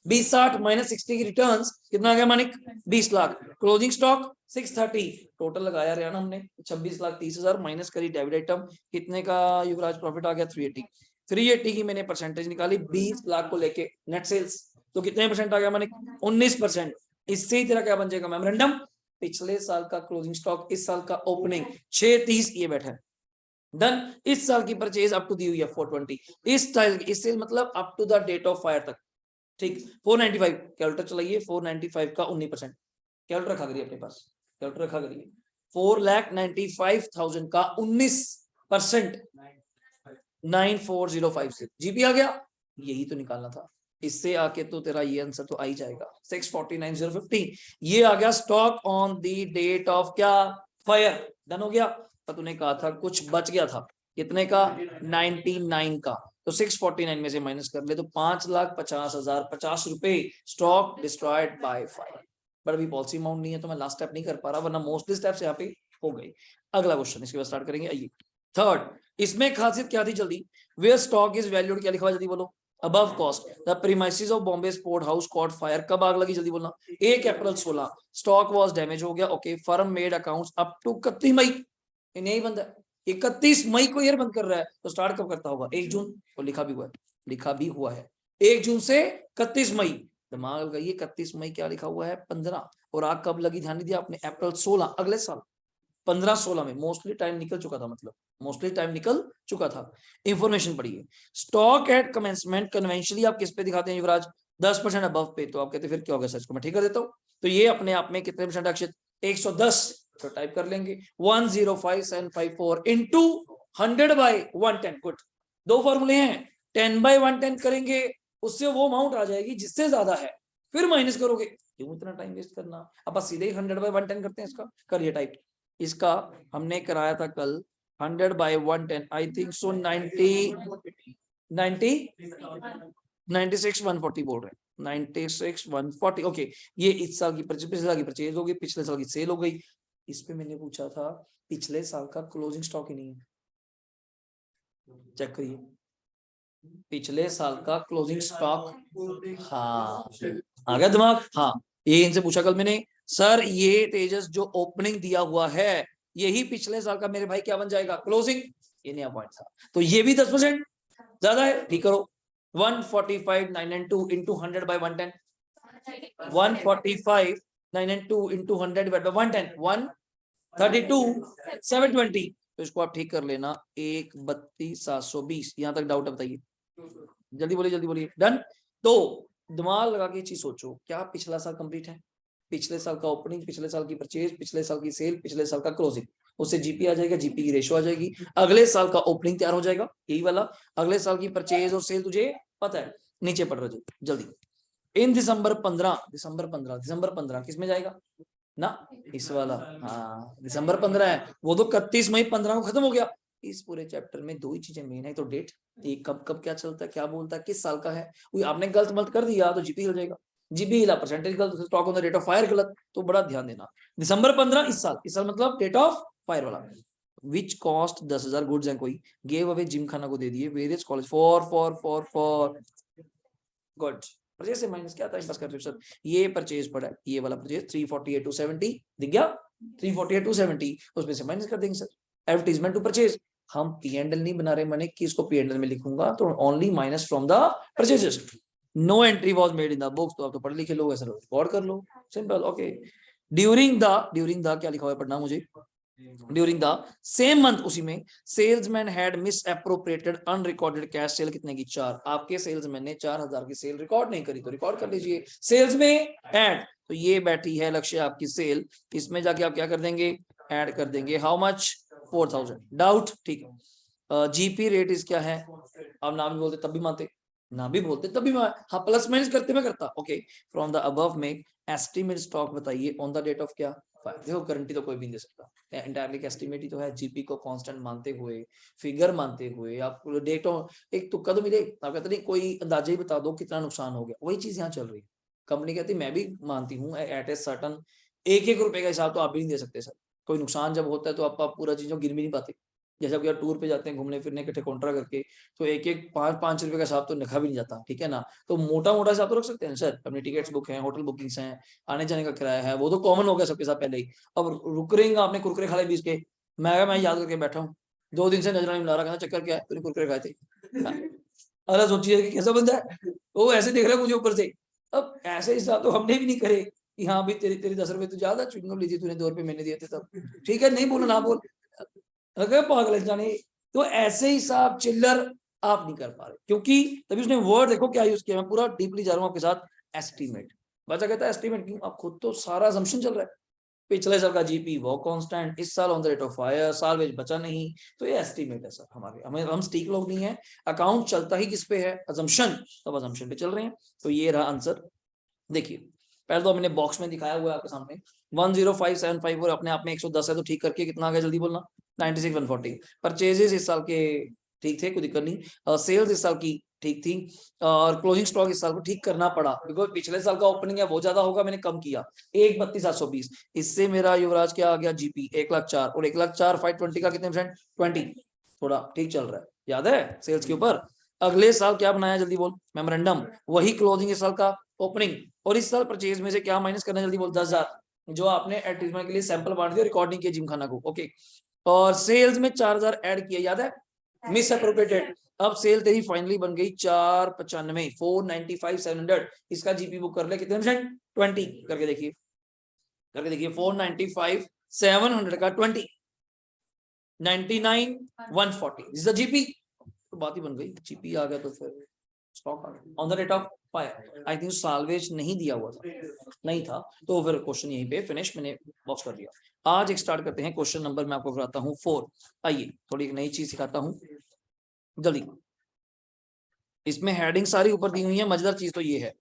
Speaker 1: 2060 माइनस 60 की रिटर्न्स कितना आ गया Manik 20 lakh, closing stock 630, total लगाया रहा ना हमने 26 लाख 30 हजार, माइनस करी डेबिट आइटम, कितने का युवराज प्रॉफिट आ गया 380, 380 की मैंने परसेंटेज निकाली 20 लाख को लेके नेट सेल्स, तो कितने परसेंट आ गया मानिक 19%। इससे ही तेरा क्या बन जाएगा मेमोरेंडम, पिछले साल का क्लोजिंग स्टॉक इस साल का ओपनिंग 630 ये बैठा है डन। इस साल की परचेज अप टू दी हुई है 420, इस साल इससे मतलब up to the date of fire तक, ठीक। 495 कैलकुलेटर चलाइए, 495 का 19%, कैलकुलेटर रखा करिए अपने पास, कैलकुलेटर रखा करिए, 4,95,000 का 19%, 9405 जीपी आ गया, यही तो निकालना था। इससे आके तो तेरा ये आंसर तो आ ही जाएगा 649,050, ये आ गया stock on the date of क्या फायर, डन हो गया। तो तूने कहा था कुछ बच गया था, कितने का 99 का, तो 649 में से माइनस कर ले तो 5,50,050 रुपए stock destroyed by fire. But अभी पॉलिसी अमाउंट नहीं है तो मैं लास्ट स्टेप नहीं कर पा रहा, वरना मोस्टली स्टेप्स यहाँ पे हो गई। अगला क्वेश्चन इसके बाद स्टार्ट करेंगे, आइए थर्ड, इसमें खासियत क्या थी जल्दी, वेयर स्टॉक इज वैल्यूड, क्या लिखा हुआ जल्दी बोलो, above cost, the premises of Bombay sport house cot fire, कब आग लगी जल्दी बोलना, 1 अप्रैल 16, स्टॉक वाज डैमेज हो गया, okay, firm made accounts up to 31 मई, नहीं बंद है 31 मई को ईयर बंद कर रहा है, तो स्टार्ट कब करता होगा 1 जून, तो लिखा भी हुआ है, लिखा भी हुआ है 1 जून से 31 मई, दिमाग लगाइए 31 मई क्या लिखा हुआ है 15, और आग कब लगी ध्यान नहीं दिया आपने, अप्रैल 16 अगले साल, 15-16 में मोस्टली टाइम निकल चुका था, मतलब मोस्टली टाइम निकल चुका था। इंफॉर्मेशन पढ़िए, स्टॉक एट कमेंसमेंट कन्वेंशनली आप किस पे दिखाते हैं युवराज, 10% अबव पे, तो आप कहते फिर क्या होगा सर, इसको मैं ठीक कर देता हूँ, तो ये अपने आप में कितने परसेंट अक्षित 110, तो टाइप कर लेंगे 105754 इंटू 100/110, गुड, दो फॉर्मूले हैं, 10/110 करेंगे उससे वो अमाउंट आ जाएगी जिससे ज्यादा है, फिर माइनस करोगे, क्यों इतना टाइम वेस्ट करना, अब बस सीधे ही 100/110 करते हैं, इसका करिए टाइप, इसका हमने कराया था कल 100/110, आई थिंक सो 96,140 बोल रहे हैं, 96,140, ओके। ये इस साल की परचेज, पिछले साल की परचेज हो गई, पिछले साल की सेल हो गई। इस पे मैंने पूछा था पिछले साल का क्लोजिंग स्टॉक ही नहीं है, चेक करिए पिछले साल का क्लोजिंग स्टॉक, हाँ आ गया दिमाग, हाँ ये इनसे पूछा कल मैंने, सर ये तेजस जो ओपनिंग दिया हुआ है यही पिछले साल का मेरे भाई क्या बन जाएगा क्लोजिंग, ये नया पॉइंट था, तो ये भी 10% ज्यादा है, ठीक करो 145,992 इंटू 100/110, 145,992 इंटू 100/110, 132,720, तो इसको आप ठीक कर लेना 132,720, यहां तक डाउट है बताइए, जल्दी बोलिए जल्दी बोलिए, डन। तो दिमाग लगा के चीज सोचो, क्या पिछला साल कंप्लीट है, पिछले साल का ओपनिंग, पिछले साल की परचेज, पिछले साल की सेल, पिछले साल का क्लोजिंग, उससे जीपी आ जाएगा, जीपी की रेशो आ जाएगी, अगले साल का ओपनिंग तैयार हो जाएगा, यही वाला, अगले साल की परचेज और सेल तुझे पता है, नीचे पढ़ रहे जल्दी, इन दिसंबर 15 किस में जाएगा ना, इस वाला, हाँ दिसंबर 15 है, वो तो 31 मई 15 को खत्म हो गया। इस पूरे चैप्टर में दो ही चीजें मेन है, तो डेट, एक कब कब क्या चलता है, क्या बोलता है, किस साल का है, आपने गलत मत कर दिया तो जीपी हिल जाएगा, जीपी हिला परसेंटेज गलत, stock on the date of fire गलत, तो बड़ा ध्यान देना, दिसंबर 15 इस साल मतलब डेट ऑफ फायर वाला, विच कॉस्ट 10,000 गुड्स एंड कोई गेव अवे जिम खाना को दे दिए various college for good, purchase से माइनस क्या टाइम पास कर रहे हो सर, ये परचेज पड़ा है, ये वाला परचेज 348,270 दिख गया, 348,270 उसमें से माइनस कर देंगे सर, एडवर्टाइजमेंट टू परचेज, हम पी एंड एल नहीं बना रहे, मैंने कि इसको पी एंड एल में लिखूंगा, तो only minus from the purchases, no entry was made in the books, तो आप तो पढ़ लिखे लोग सर, रिकॉर्ड कर लो, सिंपल, ओके। ड्यूरिंग द क्या लिखा हुआ है पढ़ना मुझे, ड्यूरिंग द सेम मंथ, उसी में salesman had miss appropriated unrecorded cash cell कितने की 4, आपके सेल्समैन ने 4000 की सेल रिकॉर्ड नहीं करी तो रिकॉर्ड कर लीजिए सेल्स में ऐड, तो ये बैठी है लक्ष्य आपकी सेल, इसमें जाके आप क्या कर देंगे ऐड कर देंगे, हाउ मच 4000, डाउट ठीक है। जीपी रेट इस क्या है, आप ना भी बोलते तब भी मानते, ना भी बोलते तब भी हाँ प्लस माइनस करते मैं करता, ओके फ्रॉम द अबव में एस्टिमेट स्टॉक बताइए ऑन द डेट ऑफ क्या, देखो गारंटी तो कोई भी नहीं दे सकता, इंटायरली एस्टिमेट ही तो है, जीपी को कांस्टेंट मानते हुए, फिगर मानते हुए, आप डेट एक तुक्का तो मिले, आप कहते नहीं कोई अंदाजा ही बता दो कितना नुकसान हो गया, वही चीज यहाँ चल रही है। कंपनी कहती मैं भी मानती हूँ एट ए सर्टन, एक रुपए का हिसाब तो आप भी नहीं दे सकते सर, कोई नुकसान जब होता है तो आप पूरा चीजों गिन भी नहीं पाते, जैसे आप यार टूर पे जाते हैं घूमने फिरने इकट्ठे कॉन्ट्रा करके, तो एक 5-5 रुपए का हिसाब तो लिखा भी नहीं जाता, ठीक है ना, तो मोटा मोटा हिसाब तो रख सकते हैं सर, अपनी टिकट्स बुक है, होटल बुकिंग्स हैं, आने जाने का किराया है, वो तो कॉमन हो गया सबके साथ पहले ही। अब रुक रहेंगे आपने कुरकुरे खा ले 20 के, मैं याद करके बैठा हूँ 2 दिन से नजर नहीं मिला रहा, कहना चक्कर क्या है तूने कुरकुरे खाए थे, अरे सोचिए कि कैसा बंदा है वो, ऐसे देख रहा है मुझे ऊपर से, अब ऐसे हिसाब तो हमने भी नहीं करे कि हाँ भाई तेरी तेरी 10 रुपए तो ज्यादा च्युइंगम ली थी तूने, 2 रुपए मैंने दिए थे तब, ठीक है नहीं बोलो ना बोल, अगर पागल जाने, तो ऐसे हिसाब चिल्लर आप नहीं कर पा रहे, क्योंकि तभी उसने वर्ड देखो क्या यूज किया, मैं पूरा डीपली जा रहा हूँ आपके साथ, एस्टीमेट, बच्चा कहता है एस्टीमेट क्यों, आप खुद तो सारा असम्पशन चल रहा है, पिछले साल का जीपी वो कांस्टेंट, इस साल on the rate of fire, साल में बचा नहीं, तो ये एस्टीमेट है सर हमारे, हमें हम स्टीक लोग नहीं है, अकाउंट चलता ही किस पे है असम्पशन, तो असम्पशन पे चल रहे हैं, तो ये रहा आंसर। देखिए पहले तो हमने बॉक्स में दिखाया हुआ है आपके सामने 105,754 और अपने आप में 110 है, तो ठीक करके कितना आ गया जल्दी बोलना, 96,140, परचेजेस इस साल के ठीक थे, कोई दिक्कत नहीं, सेल्स इस साल की ठीक थी, और क्लोजिंग स्टॉक इस साल को ठीक करना पड़ा बिकॉज पिछले साल का ओपनिंग है वो ज्यादा होगा, मैंने कम किया 132,720, इससे मेरा युवराज क्या आ गया जीपी 1,04,000 और 1,04,000 520 का कितने परसेंट 20, थोड़ा ठीक चल रहा है, याद है सेल्स के ऊपर। अगले साल क्या बनाया जल्दी बोल, मेमोरेंडम, वही क्लोजिंग इस साल का ओपनिंग, और इस साल परचेज में से क्या माइनस करना जल्दी बोल 10,000, जो आपने एडवर्टाइजमेंट के लिए सैंपल बांट दिया, रिकॉर्डिंग किया जिमखाना को, ओके, और सेल्स में 4,000 ऐड किया, याद है मिस अप्रोप्रिएटेड, अब सेल तेरी फाइनली बन गई 495 495,700, इसका जीपी बुक कर ले कितने परसेंट 20 करके देखिए, 495,700 का 20 99,140 इज द जीपी, तो बात ही बन गई, जीपी आ गया तो फिर स्टॉक आ गया on the rate of fire, I think salvage नहीं दिया हुआ था, नहीं था, तो फिर क्वेश्चन यहीं पे फिनिश, मैंने बॉक्स कर दिया। आज एक स्टार्ट करते हैं क्वेश्चन नंबर, मैं आपको कराता हूँ 4, आइए थोड़ी एक नई चीज सिखाता हूँ जल्दी, इसमें हेडिंग सारी ऊपर दी हुई है, मजेदार चीज तो ये है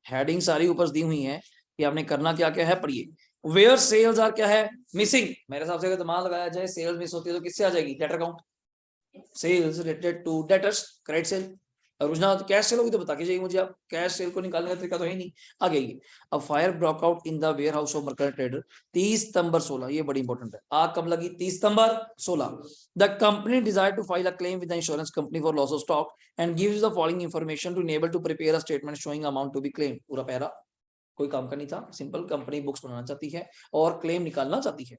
Speaker 1: हेडिंग सारी ऊपर दी हुई है कि आपने करना क्या क्या है, पढ़िए, वेयर सेल्स आर क्या है मिसिंग, मेरे हिसाब से अगर दिमाग लगाया जाए सेल्स मिस होती है तो किससे आ जाएगी debtor account, sales related to debtors, credit sale, original cash sale होगी तो बता के जाइए मुझे आप, कैश सेल को निकालने का तरीका तो है नहीं, आ गई। अब fire broke out in the warehouse of mercantile trader 30 सितंबर 16, ये बड़ी इंपॉर्टेंट है, आग कब लगी 30 सितंबर 16, the company desire to file a claim with the insurance company for loss of stock and gives the following information to enable to prepare a statement showing amount to be claim, पूरा para कोई काम का नहीं था, simple company books बनाना चाहती है और claim निकालना चाहती है,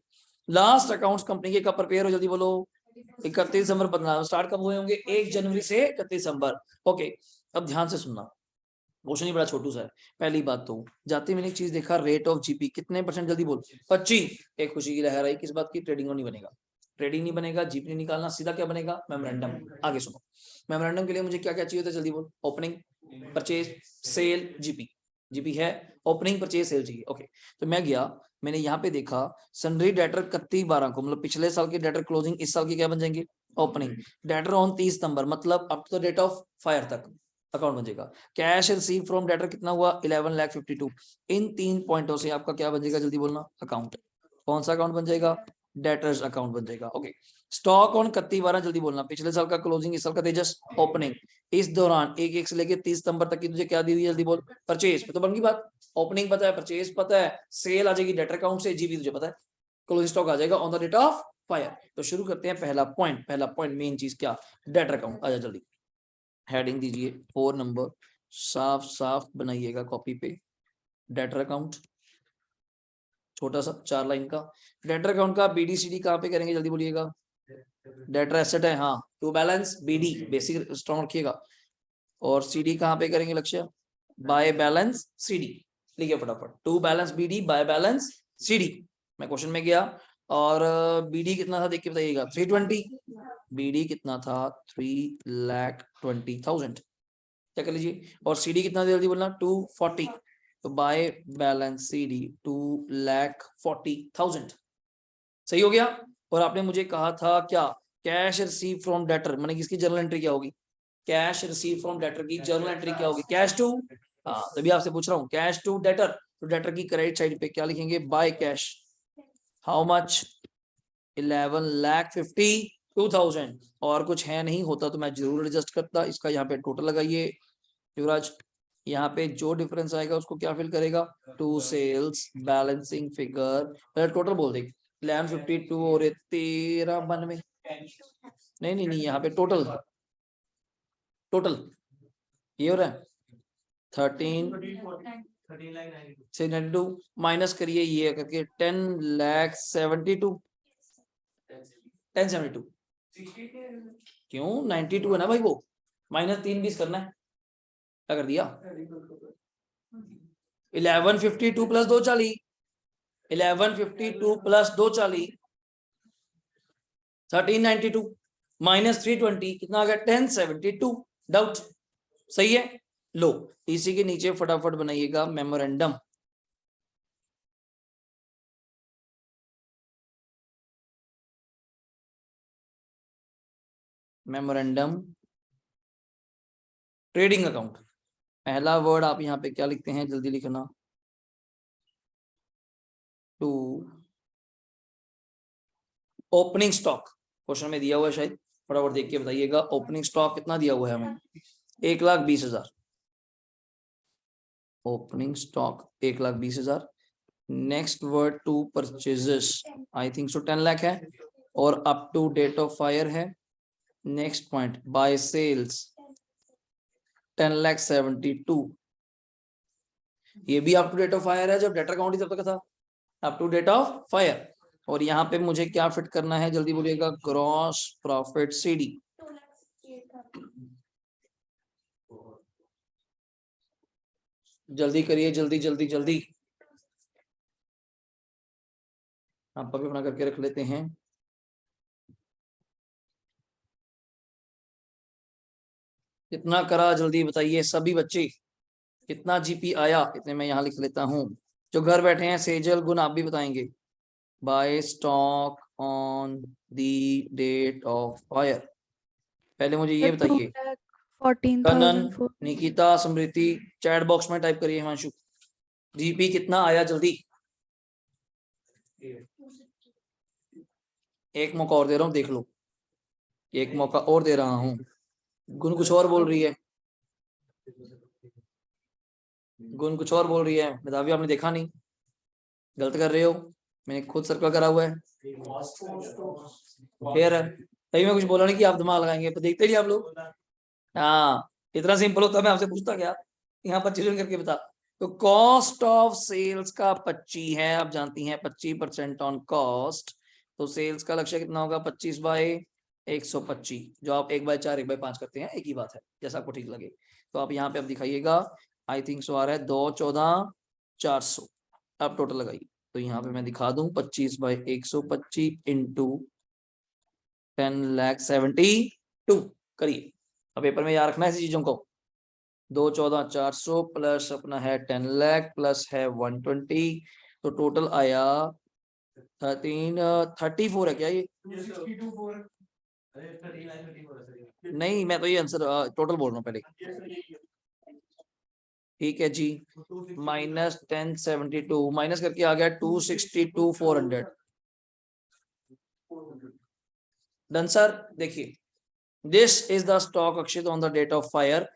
Speaker 1: लास्ट अकाउंट्स कंपनी के कब प्रिपेयर हो जल्दी बोलो 31 दिसंबर बनाना, स्टार्ट कब हुए होंगे 1 जनवरी से 31 दिसंबर, ओके, अब ध्यान से सुनना, क्वेश्चन ही बड़ा छोटू सा है, पहली बात तो जाते मैंने एक चीज देखा, रेट ऑफ जीपी कितने परसेंट जल्दी बोल 25, एक खुशी की लहर आई, किस बात की, ट्रेडिंग नहीं बनेगा, ट्रेडिंग नहीं बनेगा, जीपी नहीं निकालना, सीधा क्या बनेगा मेमोरेंडम, आगे सुनो, मेमोरेंडम के लिए मुझे क्या क्या चाहिए था जल्दी बोल, opening purchase sale GP, GP है, ओपनिंग परचेज सेल चाहिए, ओके, तो मैं गया मैंने यहाँ पे देखा सनरी डेटर 31/12 को, मतलब पिछले साल के डेटर क्लोजिंग इस साल की क्या बन जाएंगे ओपनिंग, डेटर ऑन 30 सितंबर मतलब up to the date of fire तक अकाउंट बनेगा, कैश रिसीव फ्रॉम डेटर कितना हुआ 11,52,000, इन 3 पॉइंटों से आपका क्या बन जाएगा जल्दी बोलना अकाउंट, कौन सा अकाउंट बन जाएगा डेटर्स अकाउंट बन जाएगा, ओके, स्टॉक ऑन 31/12 जल्दी बोलना, पिछले साल का क्लोजिंग इस साल का तेजस ओपनिंग, इस दौरान 1 से लेके 30 सितंबर तक की तुझे क्या दी हुई है जल्दी बोल, परचेज तो बन गई बात, ओपनिंग पता है परचेज पता है, सेल आ जाएगी डेटर अकाउंट से, जीबी तुझे पता है, क्लोजिंग स्टॉक आ जाएगा on the date of fire, तो शुरू करते हैं पहला पॉइंट मेन चीज क्या डेटर अकाउंट, आ जा जल्दी, हेडिंग दीजिए 4 नंबर, साफ साफ बनाइएगा कॉपी पे, डेटर अकाउंट छोटा सा 4 लाइन का, डेटर अकाउंट का बीडीसीडी कहाँ पे करेंगे जल्दी बोलिएगा, डेटर एसेट है हाँ, to balance BD basic strong रखिएगा, और सीडी कहाँ पे करेंगे लक्ष्य बाय बैलेंस सीडी, लिखिए फटाफट, to balance BD by balance CD, मैं क्वेश्चन में गया और बीडी कितना था देख के बताइएगा 320, बीडी कितना था 3,20,000, क्या कर लीजिए। और सीडी कितना जल्दी बोलना 240, तो बाय बैलेंस सीडी 2,40,000, सही हो गया। और आपने मुझे कहा था क्या, कैश रिसीव फ्रॉम डेटर, माने किसकी जर्नल एंट्री क्या होगी, कैश रिसीव फ्रॉम डेटर की जर्नल एंट्री क्या होगी, कैश टू, हाँ तभी आपसे पूछ रहा हूँ, कैश टू डेटर, तो डेटर की क्रेडिट साइड पे क्या लिखेंगे, बाय कैश, हाउ मच 11,52,000, और कुछ है नहीं, होता तो मैं जरूर एडजस्ट करता। इसका यहाँ पे टोटल लगाइए युवराज, यहाँ पे जो डिफरेंस आएगा उसको क्या फिल करेगा, टू सेल्स बैलेंसिंग फिगर, पहले टोटल बोल दे 1152 और 1392, नहीं यहाँ पे टोटल टोटल ये हो रहा है 13,692 माइनस करिए ये करके 10,72,1072, क्यों 92 है ना भाई, वो माइनस 3 20 करना है, क्या कर दिया 1152 प्लस 240, 1152 प्लस 240 1392 माइनस 320 कितना आ गया 1072, डाउट सही है। लो इसी के नीचे फटाफट बनाइएगा मेमोरेंडम, मेमोरेंडम ट्रेडिंग अकाउंट, पहला वर्ड आप यहाँ पे क्या लिखते हैं जल्दी लिखना, टू ओपनिंग स्टॉक, क्वेश्चन में दिया हुआ है शायद, फटाफट देख के बताइएगा ओपनिंग स्टॉक कितना दिया हुआ है हमें 1,20,000, opening stock 1,20,000। Next word to purchases, I think so 10 lakh है, और up to date of fire है। नेक्स्ट पॉइंट बाय सेल्स 10,72,000, ये भी अप टू डेट ऑफ फायर है, जब डेटर अकाउंट ही तब तक था, up to date of fire. और यहाँ पे मुझे क्या फिट करना है जल्दी बोलिएगा, ग्रॉस प्रॉफिट सीडी, जल्दी करिए जल्दी जल्दी जल्दी, आप भी अपना करके रख लेते हैं। कितना करा जल्दी बताइए सभी बच्चे, कितना जीपी आया, इतने मैं यहाँ लिख लेता हूँ। जो घर बैठे हैं सेजल गुण आप भी बताएंगे, by stock on the date of fire, पहले मुझे ये बताइए। कनन,
Speaker 2: 14,004।
Speaker 1: निकिता, स्मृति, चैट बॉक्स में टाइप करिए हिमांशु, जीपी कितना आया जल्दी, एक मौका और दे रहा हूँ देख लो, एक मौका और दे रहा हूँ। गुण कुछ और बोल रही है, गुण कुछ और बोल रही है, मेधावी आपने देखा नहीं, गलत कर रहे हो, मैंने खुद सर्कल करा हुआ है, फिर तभी मैं कुछ बोला नहीं कि आप दिमाग लगाएंगे, तो देखते नहीं आप लोग, हाँ इतना सिंपल होता मैं आपसे पूछता क्या, यहाँ 25 करके बता। तो कॉस्ट ऑफ सेल्स का 25 है, आप जानती हैं 25% ऑन कॉस्ट, तो सेल्स का लक्ष्य कितना होगा 25/125, जो आप 1/4 1/5 करते हैं, एक ही बात है, जैसा आपको ठीक लगे। तो आप यहाँ पे अब दिखाइएगा, आई थिंक सो आ रहा है 214,400, अब टोटल लगाइए, तो यहाँ पे मैं दिखा दूं 25/125 इंटू 10,72,000 करिए। अब पेपर में याद रखना है ऐसी चीजों को, 214,400 प्लस अपना है 10 लाख प्लस है 120, तो टोटल आया 34 है क्या ये, नहीं मैं तो ये आंसर टोटल बोल रहा हूँ पहले, ठीक है जी, माइनस 1072 माइनस करके आ गया 262,400, डन सर। देखिए this is the stock Akshit on the date of fire,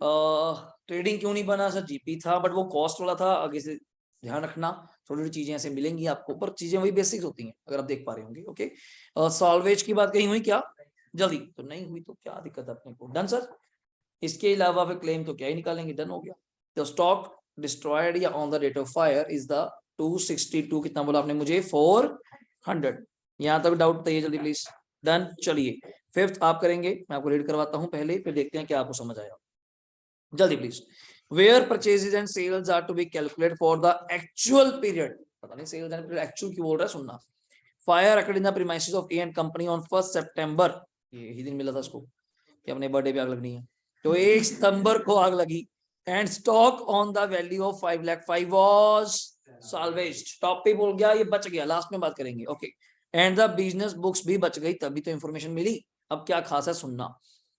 Speaker 1: trading क्यों नहीं बना सर, जीपी था बट वो कॉस्ट वाला था, आगे से ध्यान रखना, थोड़ी थोड़ी चीजें ऐसे मिलेंगी आपको, पर चीजें वही बेसिक्स होती हैं अगर आप देख पा रहे होंगे। ओके सॉल्वेज की बात कहीं हुई क्या जल्दी, तो नहीं हुई तो क्या दिक्कत है अपने को, डन सर। इसके अलावा फिर क्लेम तो क्या ही निकालेंगे, डन हो गया। तो स्टॉक डिस्ट्रॉयड या on the date of fire is the 262, कितना बोला आपने मुझे 400, यहाँ तक डाउट बताइए जल्दी प्लीज, डन। चलिए फिफ्थ आप करेंगे, मैं आपको रीड करवाता हूं पहले, फिर देखते हैं क्या आपको समझ आया, जल्दी please. Where purchases and sales are to be calculate for the actual period, पता नहीं सेल्स एंड एक्चुअल क्यों बोल रहा है, सुनना। Fire occurred in the premises of A and company on 1 सितंबर, यही दिन मिला था उसको कि अपने बर्थडे पे आग लगनी है, तो 1 सितंबर को आग लगी, and stock on the value of 5 lakh 5 was salvaged। Top पे बोल गया, ये बच गया, लास्ट में बात करेंगे। Okay, and the business books भी बच गई, तभी तो इंफॉर्मेशन मिली। अब क्या खास है सुनना।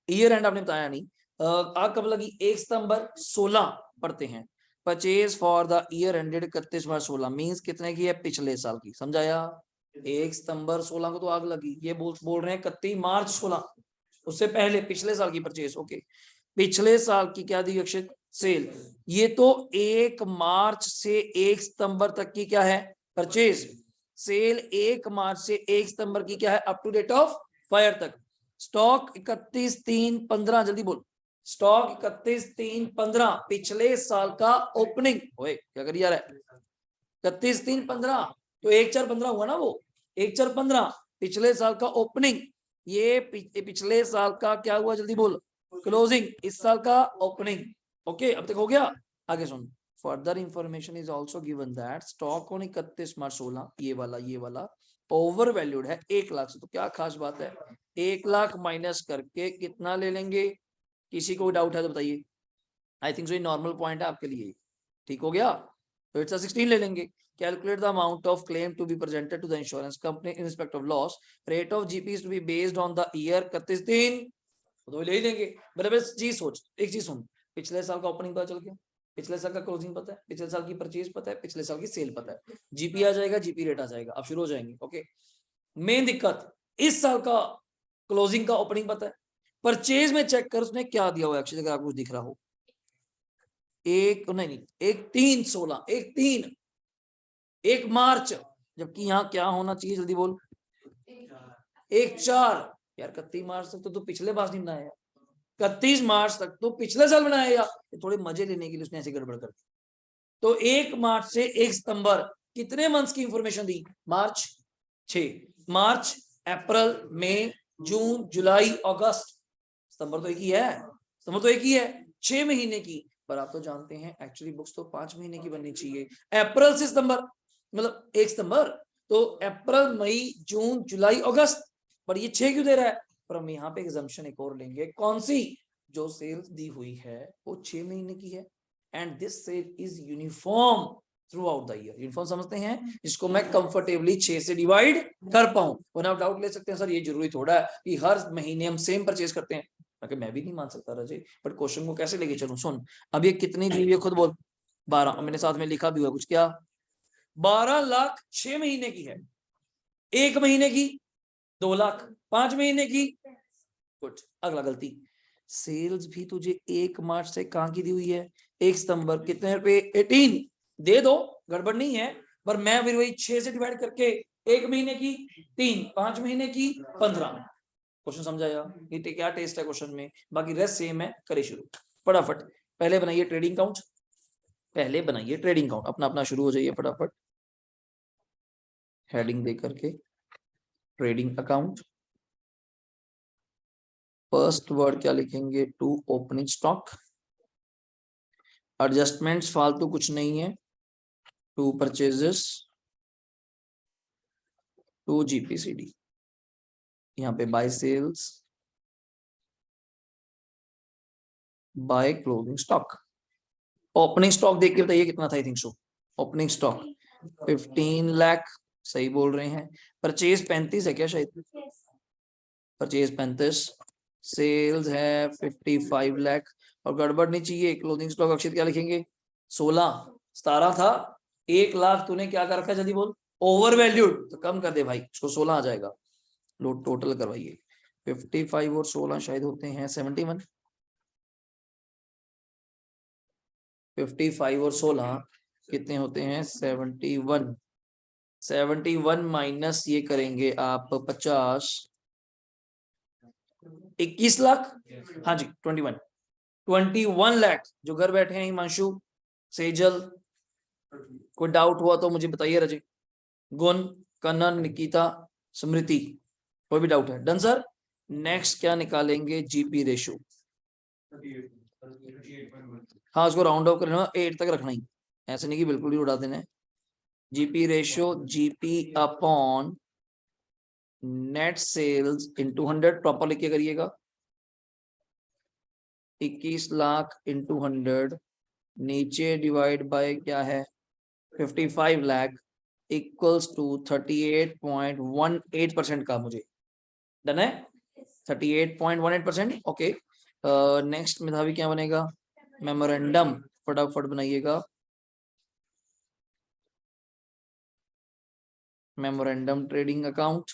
Speaker 1: ईयर एंड आपने बताया नहीं, आग कब लगी? 1 सितंबर 16 पढ़ते हैं। Purchase for the year ended 31 March 16 means कितने की है? पिछले साल की। समझाया? 1 सितंबर 16 को तो आग लगी, ये बोल रहे हैं 31 मार्च 16, उससे पहले पिछले साल की परचेज। ओके, पिछले साल की क्या दी अक्षित? सेल। ये तो 1 मार्च से 1 सितंबर तक की क्या है? परचेज। सेल 1 मार्च से 1 सितंबर की क्या है? Up to date of fire तक। स्टॉक 31/3/15, जल्दी बोल। स्टॉक 31/3/15 पिछले साल का ओपनिंग। ओए क्या करिए यार, 31/3/15 तो 1/4/15 हुआ ना, वो 1/4/15 पिछले साल का ओपनिंग। ये पिछले साल का क्या हुआ? जल्दी बोल। क्लोजिंग। इस साल का ओपनिंग। ओके, अब तक हो गया। आगे सुन, further information is also given that stock on 31 March 16, ये वाला ओवर वैल्यूड है 1 लाख से। तो क्या खास बात है? 1 लाख माइनस करके कितना ले लेंगे? किसी को डाउट है तो बताइए। आई थिंक सो ये नॉर्मल पॉइंट है आपके लिए। ठीक हो गया, तो इट्स 16 ले लेंगे। Calculate the amount of claim to be presented to the insurance company in respect of loss. Rate of GP is to be based on the year 31/3, तो ले ही लेंगे। बराबर चीज सोच, एक चीज सुन, पिछले साल का ओपनिंग पता चल गया, पिछले साल का क्लोजिंग पता है, पिछले साल की परचेज पता है, पिछले साल की सेल पता है, जीपी आ जाएगा, जीपी रेट आ जाएगा। अब शुरू हो जाएंगे। ओके, मेन दिक्कत, इस साल का क्लोजिंग का ओपनिंग पता है, परचेज में चेक कर उसने क्या दिया हुआ है अक्षय, अगर आपको दिख रहा हो। एक नहीं, 1/3/16, 1 मार्च, जबकि यहाँ क्या होना चाहिए? जल्दी बोल। 1/4 यार, 31 मार्च तक तो पिछले बार नहीं बनाया, 31 मार्च तक तो पिछले साल बनाया यार, थोड़े मजे लेने के लिए उसने ऐसे गड़बड़ कर दी। तो 1 मार्च से 1 सितंबर कितने मंथ्स की इंफॉर्मेशन दी? मार्च 6, मार्च, अप्रैल, मई, जून, जुलाई, अगस्त, सितंबर तो एक ही है, सितंबर तो एक ही है, 6 महीने की। पर आप तो जानते हैं एक्चुअली बुक्स तो 5 महीने की बननी चाहिए। अप्रैल से सितंबर मतलब 1 सितंबर, तो अप्रैल, मई, जून, जुलाई, अगस्त, पर ये 6 क्यों दे रहा है? पर हम यहाँ पे एग्जम्पशन एक और लेंगे, कौन सी? जो सेल्स दी हुई है वो 6 महीने की है, and this sale is uniform throughout the year. Uniform समझते हैं, जिसको मैं कंफर्टेबली 6 से डिवाइड कर पाऊं। और आप डाउट ले सकते हैं, सर ये जरूरी थोड़ा है कि हर महीने हम सेम परचेज करते हैं। अगर मैं भी नहीं मान सकता राजे, बट क्वेश्चन को कैसे लेके चलूं? सुन, अब ये कितनी दी हुई है खुद बोल। 12, मैंने साथ में लिखा भी हुआ कुछ, क्या? 12 लाख 6 महीने की है, 1 महीने की 2 लाख, 5 महीने की कुछ। अगला गलती, सेल्स भी तुझे 1 मार्च से कहां की दी हुई है? 1 सितंबर, कितने रुपए? 18 दे दो, गड़बड़ नहीं है, पर मैं फिर वही 6 से डिवाइड करके 1 महीने की 3, 5 महीने की 15। क्वेश्चन समझाया? ये क्या टेस्ट है क्वेश्चन में, बाकी रेस्ट सेम है। करे शुरू फटाफट। पहले बनाइए ट्रेडिंग काउंट, पहले बनाइए ट्रेडिंग काउंट, अपना अपना शुरू हो जाइए फटाफट। हेडिंग दे करके ट्रेडिंग अकाउंट, फर्स्ट वर्ड क्या लिखेंगे? टू ओपनिंग स्टॉक, एडजस्टमेंट्स फालतू कुछ नहीं है, टू परचेजेस, टू जीपीसीडी, यहाँ पे by sales, by closing stock. Opening stock देख के बताइए कितना था? I think so opening stock 15 lakh, सही बोल रहे हैं। परचेज 35 है क्या शायद? परचेज 35, सेल्स है 55 लाख, और गड़बड़ नहीं चाहिए। क्लोजिंग स्टॉक अक्षित क्या लिखेंगे? 16, 17 था, 1 लाख तूने क्या कर रखा है? जल्दी बोल। ओवर वैल्यूड, तो कम कर दे भाई, उसको 16 आ जाएगा। लो टोटल करवाइए, 55 और 16 शायद होते हैं 71, 55 और 16 कितने होते हैं? 71, 71 माइनस ये करेंगे आप 50, 21 लाख। हाँ जी 21 लाख। जो घर बैठे हैं हिमांशु, सेजल, कोई डाउट हुआ तो मुझे बताइए। रजय, गुण, कन्नन, निकिता, स्मृति, कोई भी डाउट है? Done sir. नेक्स्ट क्या निकालेंगे? GP ratio. हाँ उसको राउंड ऑफ करना, 8 तक रखना ही, ऐसे नहीं कि बिल्कुल ही उड़ा देना है। GP ratio, GP upon net sales into 100 proper लिख के करिएगा। 21 लाख इंटू 100 नीचे डिवाइड बाय क्या है 55 लाख इक्वल्स टू 38.18% का मुझे डन है 38.18%। ओके नेक्स्ट मेधावी क्या बनेगा मेमोरेंडम फटाफट बनाइएगा। मेमोरेंडम ट्रेडिंग अकाउंट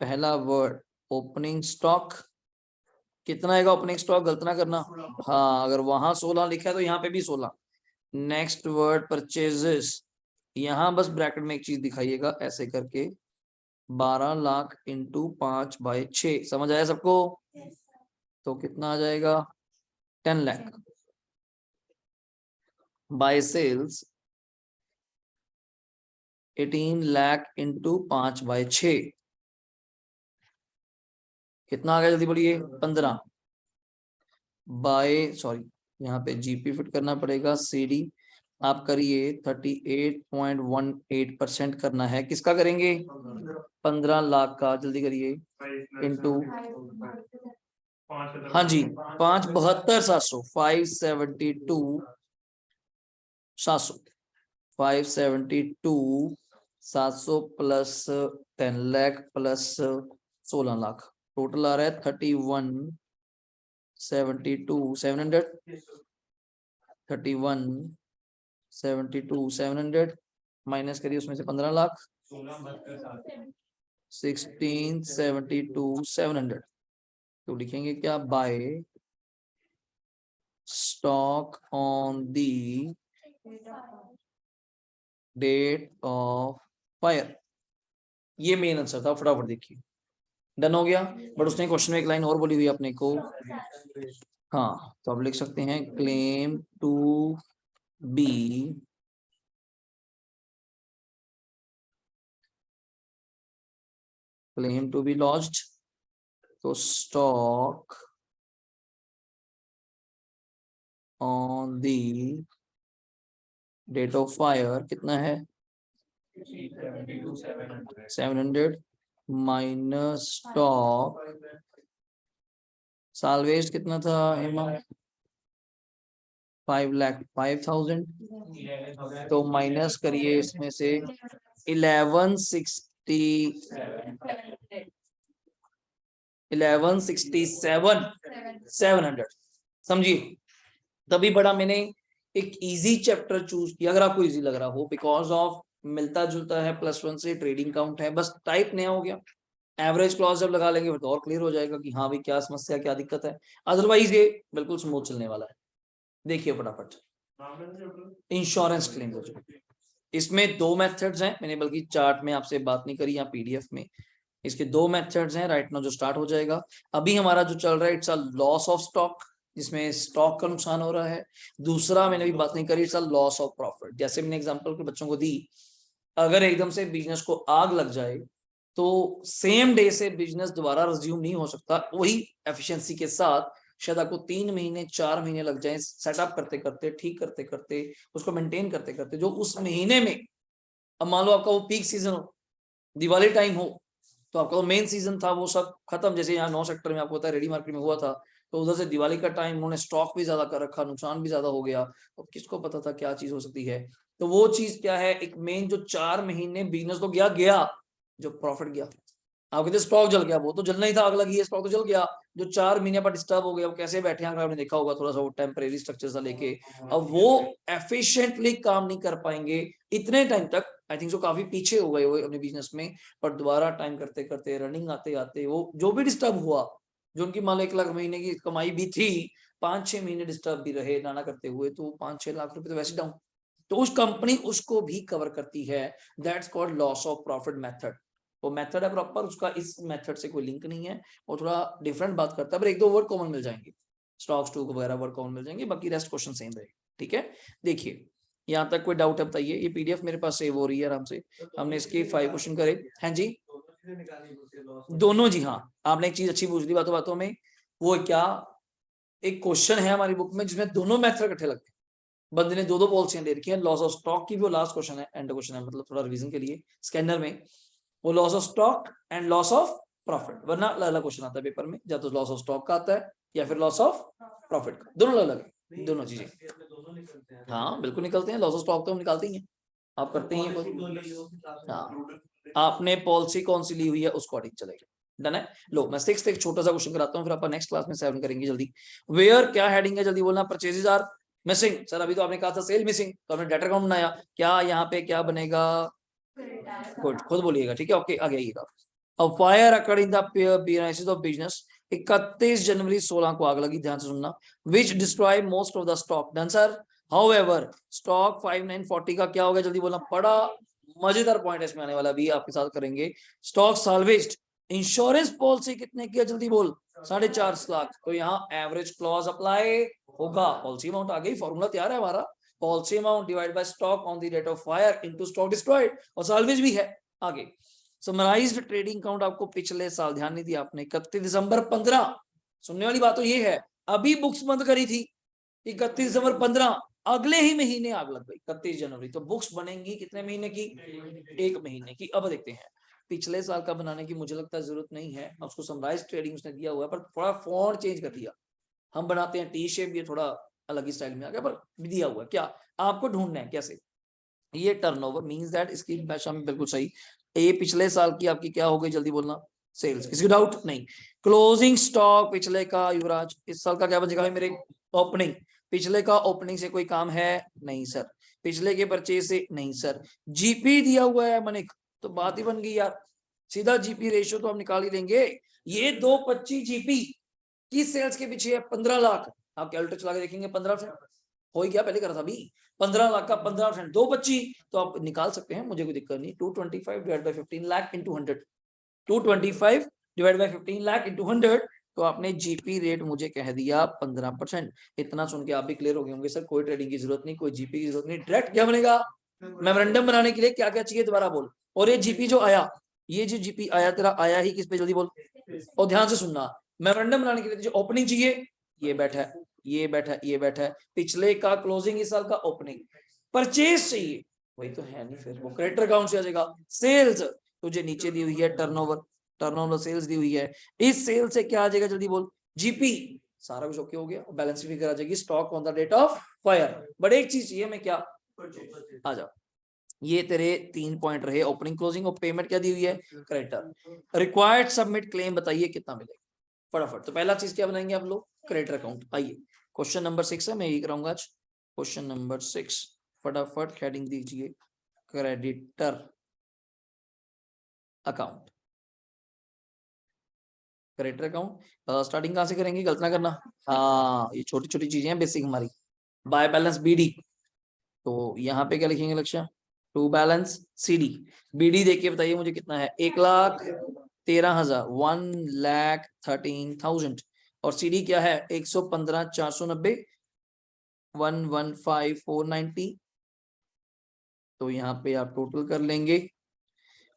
Speaker 1: पहला वर्ड ओपनिंग स्टॉक कितना आएगा ओपनिंग स्टॉक गलत ना करना हाँ अगर वहां 16 लिखा है तो यहाँ पे भी 16। नेक्स्ट वर्ड परचेजेस यहाँ बस ब्रैकेट में एक चीज दिखाइएगा ऐसे करके 12 लाख इंटू 5/6 समझ आया सबको तो कितना आ जाएगा 10 lakh by sales 18 lakh into 5/6 कितना आ गया जल्दी बोलिए 15 बाय सॉरी यहाँ पे जीपी फिट करना पड़ेगा सीडी आप करिए 38.18% करना है किसका करेंगे 15 लाख का जल्दी करिए इंटू हाँ जी 572,700 572,700 plus 10 lakh plus 16 lakh total आ रहा है 31,72,700 माइनस करिए उसमें से 15 लाख 16,72,700 तो लिखेंगे क्या by stock on the date of fire ये मेन आंसर था फटाफट देखिए डन हो गया बट उसने क्वेश्चन में एक लाइन और बोली हुई अपने को हाँ तो आप लिख सकते हैं क्लेम टू बी लॉन्च्ड तो stock on the date of fire कितना है 700 माइनस स्टॉक सालवेज कितना था हेमा 5,05,000 तो माइनस करिए इसमें से 1167 समझिए तभी बड़ा मैंने एक इजी चैप्टर चूज किया अगर आपको इजी लग रहा हो बिकॉज ऑफ मिलता जुलता है +1 से ट्रेडिंग काउंट है बस टाइप नया हो गया एवरेज क्लॉज जब लगा लेंगे तो और क्लियर हो जाएगा कि हाँ भाई क्या समस्या क्या दिक्कत है अदरवाइज ये बिल्कुल स्मूथ चलने वाला है। देखिए फटाफट इंश्योरेंस क्लेम इसमें 2 मेथड्स हैं मैंने बल्कि चार्ट में आपसे बात नहीं करी या पीडीएफ में इसके 2 मेथड्स हैं राइट नाउ जो स्टार्ट हो जाएगा अभी हमारा जो चल रहा है it's a loss of stock जिसमें स्टॉक का नुकसान हो रहा है दूसरा मैंने भी बात नहीं करी it's a loss of profit जैसे मैंने एग्जांपल के बच्चों को दी अगर एकदम से बिजनेस को आग लग जाए तो सेम डे से बिजनेस दोबारा रिज्यूम नहीं हो सकता वही एफिशिएंसी के साथ शायद आपको 3 महीने 4 महीने लग जाए सेटअप करते करते ठीक करते करते उसको मेंटेन करते करते जो उस महीने में अब मान लो आपका वो पीक सीजन हो दिवाली टाइम हो तो आपका वो मेन सीजन था वो सब खत्म जैसे यहाँ 9 सेक्टर में आपको पता है रेडी मार्केट में हुआ था तो उधर से दिवाली का टाइम उन्होंने स्टॉक भी ज्यादा कर रखा नुकसान भी ज्यादा हो गया तो किसको पता था क्या चीज हो सकती है तो वो चीज क्या है एक मेन जो 4 महीने बिजनेस तो गया जो प्रॉफिट गया आप कहते स्टॉक जल गया वो तो जलना ही था आग लगी है स्टॉक तो जल गया जो 4 महीने पर डिस्टर्ब हो गया वो कैसे बैठे हैं आपने देखा होगा थोड़ा सा वो टेम्परेरी स्ट्रक्चर सा लेके अब वो एफिशिएंटली काम नहीं कर पाएंगे इतने टाइम तक आई थिंक सो काफी पीछे हो गए वो अपने बिजनेस में पर दोबारा टाइम करते करते रनिंग आते आते वो जो भी डिस्टर्ब हुआ जो उनकी मान लो 1 लाख महीने की कमाई भी थी 5-6 महीने डिस्टर्ब भी रहे नाना करते हुए तो 5-6 लाख रुपए तो वैसे डाउन तो उस कंपनी उसको भी कवर करती है that's called loss of profit method वो मेथड है प्रॉपर उसका इस मेथड से कोई लिंक नहीं है वो थोड़ा डिफरेंट बात करता है पर 1-2 वर्ड कॉमन मिल जाएंगे स्टॉक्स टू वगैरह वर्ड कॉमन मिल जाएंगे बाकी रेस्ट क्वेश्चन सेम रहेगा ठीक है। देखिए यहाँ तक कोई डाउट है बताइए ये पीडीएफ मेरे पास सेव हो रही है आराम से हमने इसके 5 क्वेश्चन करे हैं जी दोनों जी हाँ आपने एक चीज अच्छी पूछ दी बातों बातों में वो क्या एक क्वेश्चन है हमारी बुक में जिसमें दोनों मेथड इकट्ठे लगते हैं बंदे ने 2 पॉलिसियां दे रखी है लॉस ऑफ स्टॉक की भी वो लास्ट क्वेश्चन है एंड क्वेश्चन है मतलब थोड़ा रिवीजन के लिए स्कैनर में वो loss of stock and loss of profit, वरना अलग अलग क्वेश्चन आता है पेपर में, या तो लॉस ऑफ स्टॉक का आता है या फिर लॉस ऑफ प्रॉफिट का, दोनों अलग अलग दोनों चीजें। हाँ बिल्कुल निकलते हैं, लॉस ऑफ स्टॉक तो हम निकालते ही हैं, आप करते ही हैं। हाँ, आपने पॉलिसी कौन सी ली हुई है उसको अकॉर्डिंग चलेगा। डन है। लो मैं 6 एक छोटा सा क्वेश्चन कराता हूँ, फिर अपन नेक्स्ट क्लास में 7 करेंगे जल्दी। वेयर क्या हेडिंग है, जल्दी बोलना। Purchases are missing. सर अभी तो आपने कहा था सेल मिसिंग, तो आपने डेटा अकाउंट बनाया, क्या यहाँ पे क्या बनेगा? गुड, खुद बोलिएगा, ठीक है, ओके आगे आइएगा। A fire occurred in the premises of business 31 जनवरी 16 को आग लगी, ध्यान से सुनना, which destroyed most of the stock. Done sir. However, stock 5940 का क्या हो गया, जल्दी बोलना। बड़ा मजेदार पॉइंट है इसमें आने वाला, भी आपके साथ करेंगे। स्टॉक साल्वेज्ड, इंश्योरेंस पॉलिसी कितने की है, जल्दी बोल। 4.5 लाख। तो यहाँ एवरेज क्लॉज अप्लाई होगा। पॉलिसी अमाउंट आ गई, फॉर्मूला तैयार है हमारा। Policy amount divide by stock on the rate of fire into stock destroyed, और साल्वेज भी है आगे। समराइज्ड ट्रेडिंग काउंट आपको पिछले साल, ध्यान नहीं दिया आपने, 31 दिसंबर 15। सुनने वाली बात तो ये है, अभी बुक्स बंद करी थी 31 दिसंबर 15, अगले ही महीने आग लग गई 31 जनवरी। तो बुक्स बनेंगी कितने महीने की? 1 महीने की। अब देखते हैं, पिछले साल का बनाने की मुझे लगता है जरूरत नहीं है, उसको समराइज ट्रेडिंग उसने दिया हुआ है, पर थोड़ा फॉन्ट चेंज कर दिया। हम बनाते हैं टी शेप, ये थोड़ा अलग ही स्टाइल में आ गया, पर दिया हुआ है। क्या आपको ढूंढना है कैसे? ये टर्नओवर मींस दैट, इसकी भाषा में बिल्कुल सही। ये पिछले साल की आपकी क्या हो गई, जल्दी बोलना। सेल्स। किसी को डाउट नहीं? क्लोजिंग स्टॉक पिछले का, युवराज इस साल का क्या बचेगा भाई मेरे? ओपनिंग। पिछले का ओपनिंग से कोई काम है नहीं सर। पिछले के परचेज से नहीं सर। जीपी दिया हुआ है मनिक, तो बात ही बन गई यार, सीधा जीपी रेशियो तो हम निकाल ही लेंगे। ये 225 जीपी की सेल्स के पीछे है 15 लाख। आप कैलकुलेटर चला के देखेंगे 15% हो ही गया, पहले करा था अभी। 15 लाख का 15%, 225, तो आप निकाल सकते हैं, मुझे कोई दिक्कत नहीं। 225 divide by 15 lakh into 100, 225 divide by 15 lakh into 100, तो आपने जीपी रेट मुझे कह दिया 15%। इतना सुन के आप भी क्लियर हो गए होंगे, सर कोई ट्रेडिंग की जरूरत नहीं, कोई जीपी की जरूरत नहीं, डायरेक्ट क्या बनेगा? मेमोरेंडम बनाने के लिए क्या क्या चाहिए दोबारा बोल। और ये जीपी जो आया, ये जो जीपी आया तेरा, आया ही किस पे, जल्दी बोल। और ध्यान से सुनना, मेमोरेंडम बनाने के लिए जो ओपनिंग चाहिए, ये बैठा है, ये बैठा है, ये बैठा है। पिछले का क्लोजिंग, इस साल का ओपनिंग। परचेज चाहिए, वही तो है नहीं, फिर वो क्रेडिटर अकाउंट से आ जाएगा। सेल्स तुझे नीचे दी हुई है, टर्नओवर, टर्नओवर सेल्स दी हुई है, इस सेल से क्या आ जाएगा, जल्दी बोल। जीपी। सारा कुछ ओके हो गया, बैलेंस शीट फिगर आ जाएगी, stock on the date of fire. But एक चीज चाहिए, मैं क्या आ जाओ। ये तेरे 3 पॉइंट रहे, ओपनिंग क्लोजिंग, और पेमेंट क्या दी हुई है, क्रेडिटर। रिक्वायर्ड सबमिट क्लेम बताइए कितना मिलेगा फटाफट। तो पहला चीज क्या बनाएंगे आप लोग, क्रेडिटर अकाउंट। आइए क्वेश्चन नंबर 6 है, मैं यही कराऊंगा आज। क्वेश्चन नंबर 6 फटाफट हेडिंग दीजिए, creditor account. Creditor account starting कहां से करेंगे, गलत ना करना। हाँ ये छोटी छोटी चीजें हैं बेसिक हमारी। बाय बैलेंस बीडी, तो यहाँ पे क्या लिखेंगे लक्ष्य, टू बैलेंस सीडी। बीडी देखिए बताइए मुझे कितना है, 1,13,000, 1,13,000। और सीडी क्या है, 115,490, 115,490। तो यहाँ पे आप टोटल कर लेंगे।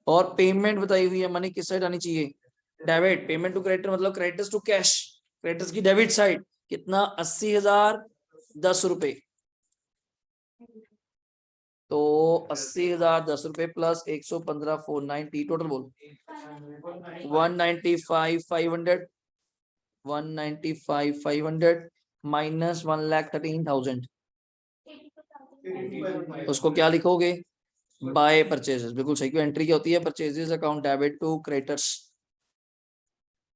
Speaker 1: और पेमेंट बताई हुई है, मनी किस साइड आनी चाहिए, डेबिट। पेमेंट टू क्रेडिटर मतलब क्रेडिटर्स टू कैश, क्रेडिटर्स की डेबिट साइड। कितना, 80,010 रुपए। तो 80,010 रुपए प्लस 115,490, टोटल बोल। 195,500, 195,500 माइनस 1,13,000, उसको क्या लिखोगे, बाय परचेजेस। बिल्कुल सही, क्यों एंट्री क्या होती है, purchases account debit to creditors,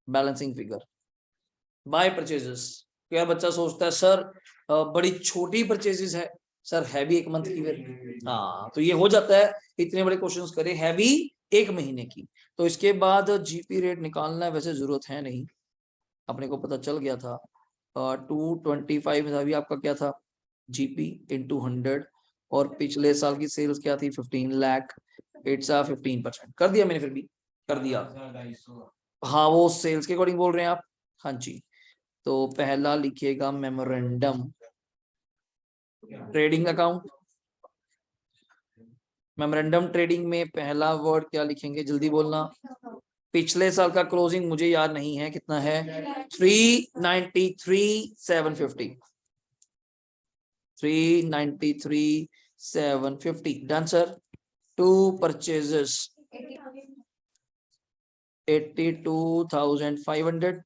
Speaker 1: balancing figure by purchases. क्या बच्चा सोचता है सर बड़ी छोटी परचेजेस है, सर है भी 1 मंथ की, फिर हाँ तो ये हो जाता है। इतने बड़े क्वेश्चंस करे, है भी 1 महीने की। तो इसके बाद जीपी रेट निकालना है, वैसे जरूरत है नहीं, अपने को पता चल गया था। 225 अभी आपका क्या था, जीपी इंटू 100, और पिछले साल की सेल्स क्या थी, 15 लाख। इट्स 15%, कर दिया मैंने, फिर भी कर दिया। हाँ वो सेल्स के अकॉर्डिंग बोल रहे हैं आप, हाँ जी। तो पहला लिखिएगा memorandum trading account. Memorandum trading में पहला वर्ड क्या लिखेंगे, जल्दी बोलना। पिछले साल का क्लोजिंग मुझे याद नहीं है कितना है, 393,750, 393,750। Done sir. To purchases, 82,500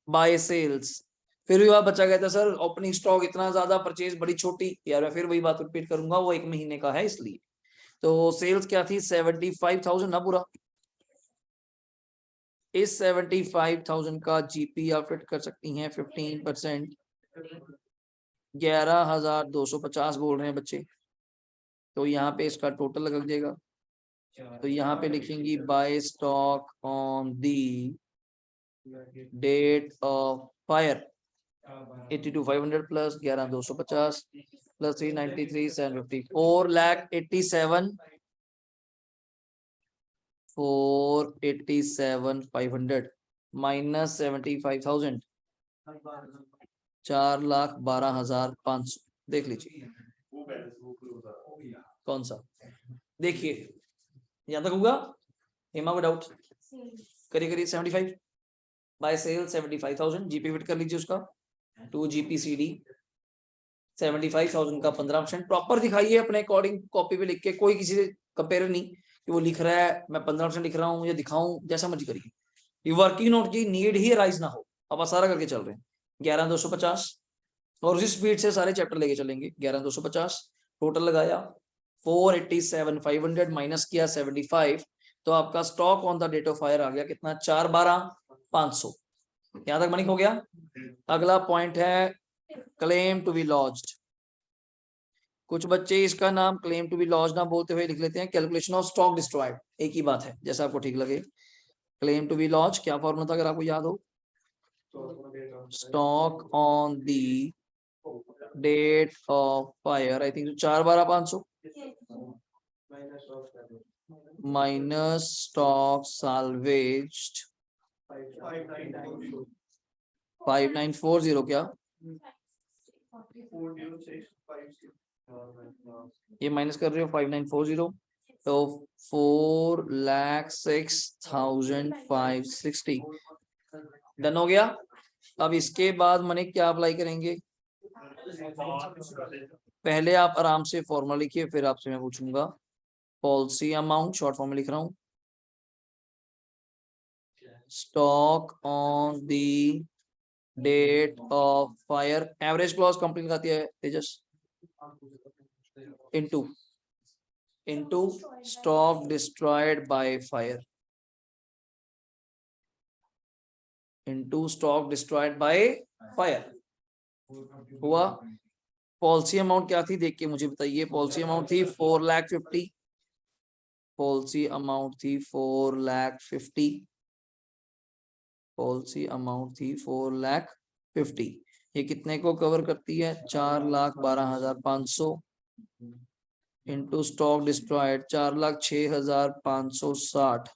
Speaker 1: by sales. फिर भी बात बचा गया था सर ओपनिंग स्टॉक इतना ज्यादा, परचेज बड़ी छोटी, यार मैं फिर वही बात रिपीट करूंगा, वो 1 महीने का है इसलिए। तो सेल्स क्या थी 75,000 ना पूरा। इस 75,000 का जीपी आप फिट कर सकती हैं 15%, 11,250 बोल रहे हैं बच्चे, तो यहाँ पे इसका टोटल लग जाएगा। तो यहाँ पे लिखेंगी by stock on the date of fire 82,500 plus 11,250 plus 393,750 4,87,500 minus 75,000 4,12,500। देख लीजिए कौन सा, देखिए यहाँ तक होगा। हेमा को डाउट करिए 75 बाय सेल 75,000 जीपी फिट कर लीजिए उसका 2 GPCD 75,000 का 15% प्रॉपर दिखाइए अपने अकॉर्डिंग, कॉपी पे लिख के, कोई किसी से कंपेयर नहीं कि वो लिख रहा है मैं 15% लिख रहा हूँ या दिखाऊं, जैसा मर्जी करिए। ये वर्किंग नोट की नीड ही राइज ना हो, अब सारा करके चल रहे हैं 11,250 और उसी स्पीड से सारे चैप्टर लेके चलेंगे। 11,250 टोटल लगाया 4,87,500 माइनस किया 75, तो आपका stock on the date of fire आ गया कितना 4,12,500। यहां तक मनी हो गया। अगला पॉइंट है क्लेम टू बी लॉज्ड। कुछ बच्चे इसका नाम क्लेम टू बी लॉज्ड ना बोलते हुए लिख लेते हैं कैलकुलेशन ऑफ स्टॉक डिस्ट्रॉयड, एक ही बात है, जैसा आपको ठीक लगे। क्लेम टू बी लॉज क्या फॉर्मूला था अगर आपको याद हो, stock on the date of fire I think 4,12,500 minus stock salvaged 5,940 क्या, ये माइनस कर रहे हो 5,940, तो 4,06,560 डन हो गया। अब इसके बाद मैंने क्या अप्लाई करेंगे, पहले आप आराम से फॉर्मूला लिखिए फिर आपसे मैं पूछूंगा। पॉलिसी अमाउंट शॉर्ट फॉर्म में लिख रहा हूं, stock on the date of fire average clause company लगाती है Tejas, into stock destroyed by fire, into stock destroyed by fire हुआ। पॉलिसी अमाउंट क्या थी देख के मुझे बताइए, पॉलिसी अमाउंट थी 4,50,000, पॉलिसी अमाउंट थी 4,50,000, पॉलिसी अमाउंट थी 4,50,000। ये कितने को कवर करती है 4,12,500 इंटू स्टॉक डिस्ट्रॉयड 4,06,560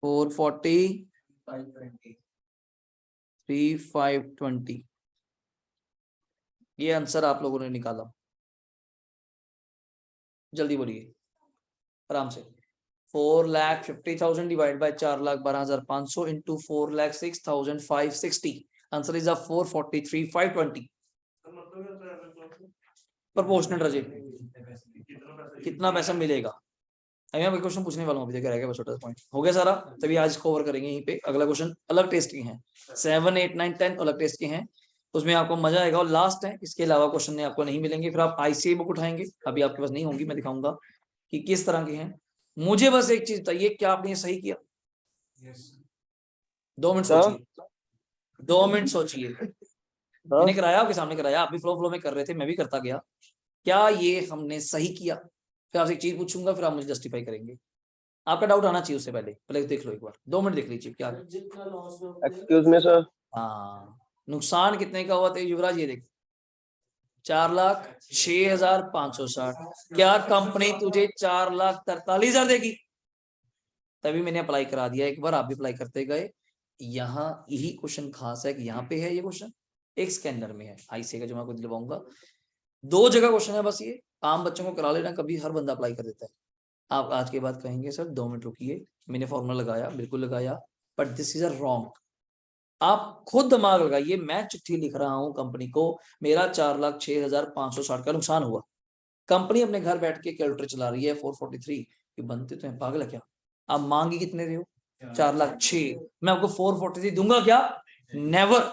Speaker 1: 443,520। ये आंसर आप लोगों ने निकाला, जल्दी बोलिए आराम से। 4,50,000 divide by 4,12,500 into 4,06,560, answer is 443,520। Proportional रजे कितना पैसा मिलेगा, मैं क्वेश्चन पूछने वाला हूँ अभी, रह गया छोटा सा पॉइंट हो गया सारा, तभी आज कवर करेंगे यहीं पे। अगला क्वेश्चन अलग टेस्ट के हैं, 7, 8, 9, 10 अलग टेस्ट के हैं, उसमें आपको मजा आएगा और लास्ट है, इसके अलावा क्वेश्चन ने आपको नहीं मिलेंगे। फिर आप ICAI बुक उठाएंगे, अभी आपके पास नहीं होंगी, मैं दिखाऊंगा कि किस तरह के हैं। मुझे बस एक चीज बताइए, क्या आपने सही किया? 2 मिनट सोचिए, 2 मिनट सोचिए। मैंने कराया आपके सामने कराया, आप भी फ्लो में कर रहे थे, मैं भी करता गया। क्या ये हमने सही किया? फिर आपसे एक चीज पूछूंगा, फिर आप मुझे जस्टिफाई करेंगे। आपका डाउट आना चाहिए उससे पहले देख लो एक बार, 2 मिनट देख लीजिए क्या।
Speaker 2: Excuse me sir.
Speaker 1: हाँ, नुकसान कितने का हुआ था युवराज, ये देख 4,06,560। क्या कंपनी तुझे 4,43,000 देगी? तभी मैंने अप्लाई करा दिया, एक बार आप भी अप्लाई करते गए। यहाँ यही क्वेश्चन खास है कि यहाँ पे है ये क्वेश्चन, एक स्कैनर में है ICAI का, जो मैं आपको दिलवाऊंगा। 2 जगह क्वेश्चन है बस, ये आम बच्चों को करा लेना, कभी हर बंदा अप्लाई कर देता है। आप आज के बाद कहेंगे सर 2 मिनट रुकिए, मैंने फॉर्मूला लगाया, बिल्कुल लगाया, but this is a wrong. आप खुद दिमाग लगाइए, मैं चिट्ठी लिख रहा हूं कंपनी को, मेरा 4,06,560 का नुकसान हुआ, कंपनी अपने घर बैठ के कैलकुलेटर चला रही है 443, ये बनते तो हैं पागल है क्या? आप मांगी कितने रहे हो? 4,06,000। मैं आपको 443 दूंगा क्या? Never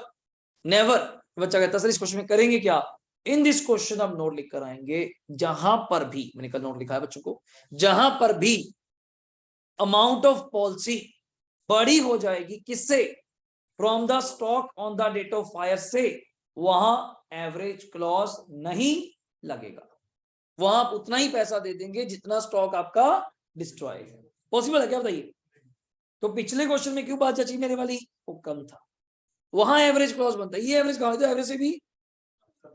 Speaker 1: never. बच्चा कहता सर इस क्वेश्चन में करेंगे क्या? इन दिस क्वेश्चन आप नोट लिख कर आएंगे, जहां पर भी, मैंने कल नोट लिखा है बच्चों को, जहां पर भी अमाउंट ऑफ पॉलिसी बड़ी हो जाएगी, किससे? From the stock on the date of fire से, वहां एवरेज क्लॉज नहीं लगेगा। वहां आप उतना ही पैसा दे देंगे जितना स्टॉक आपका डिस्ट्रॉय है। पॉसिबल है क्या बताइए? तो पिछले क्वेश्चन में क्यों बात जची मेरे वाली? वो कम था, वहां एवरेज क्लॉज बनता है, ये एवरेज कहा तो एवरेज से भी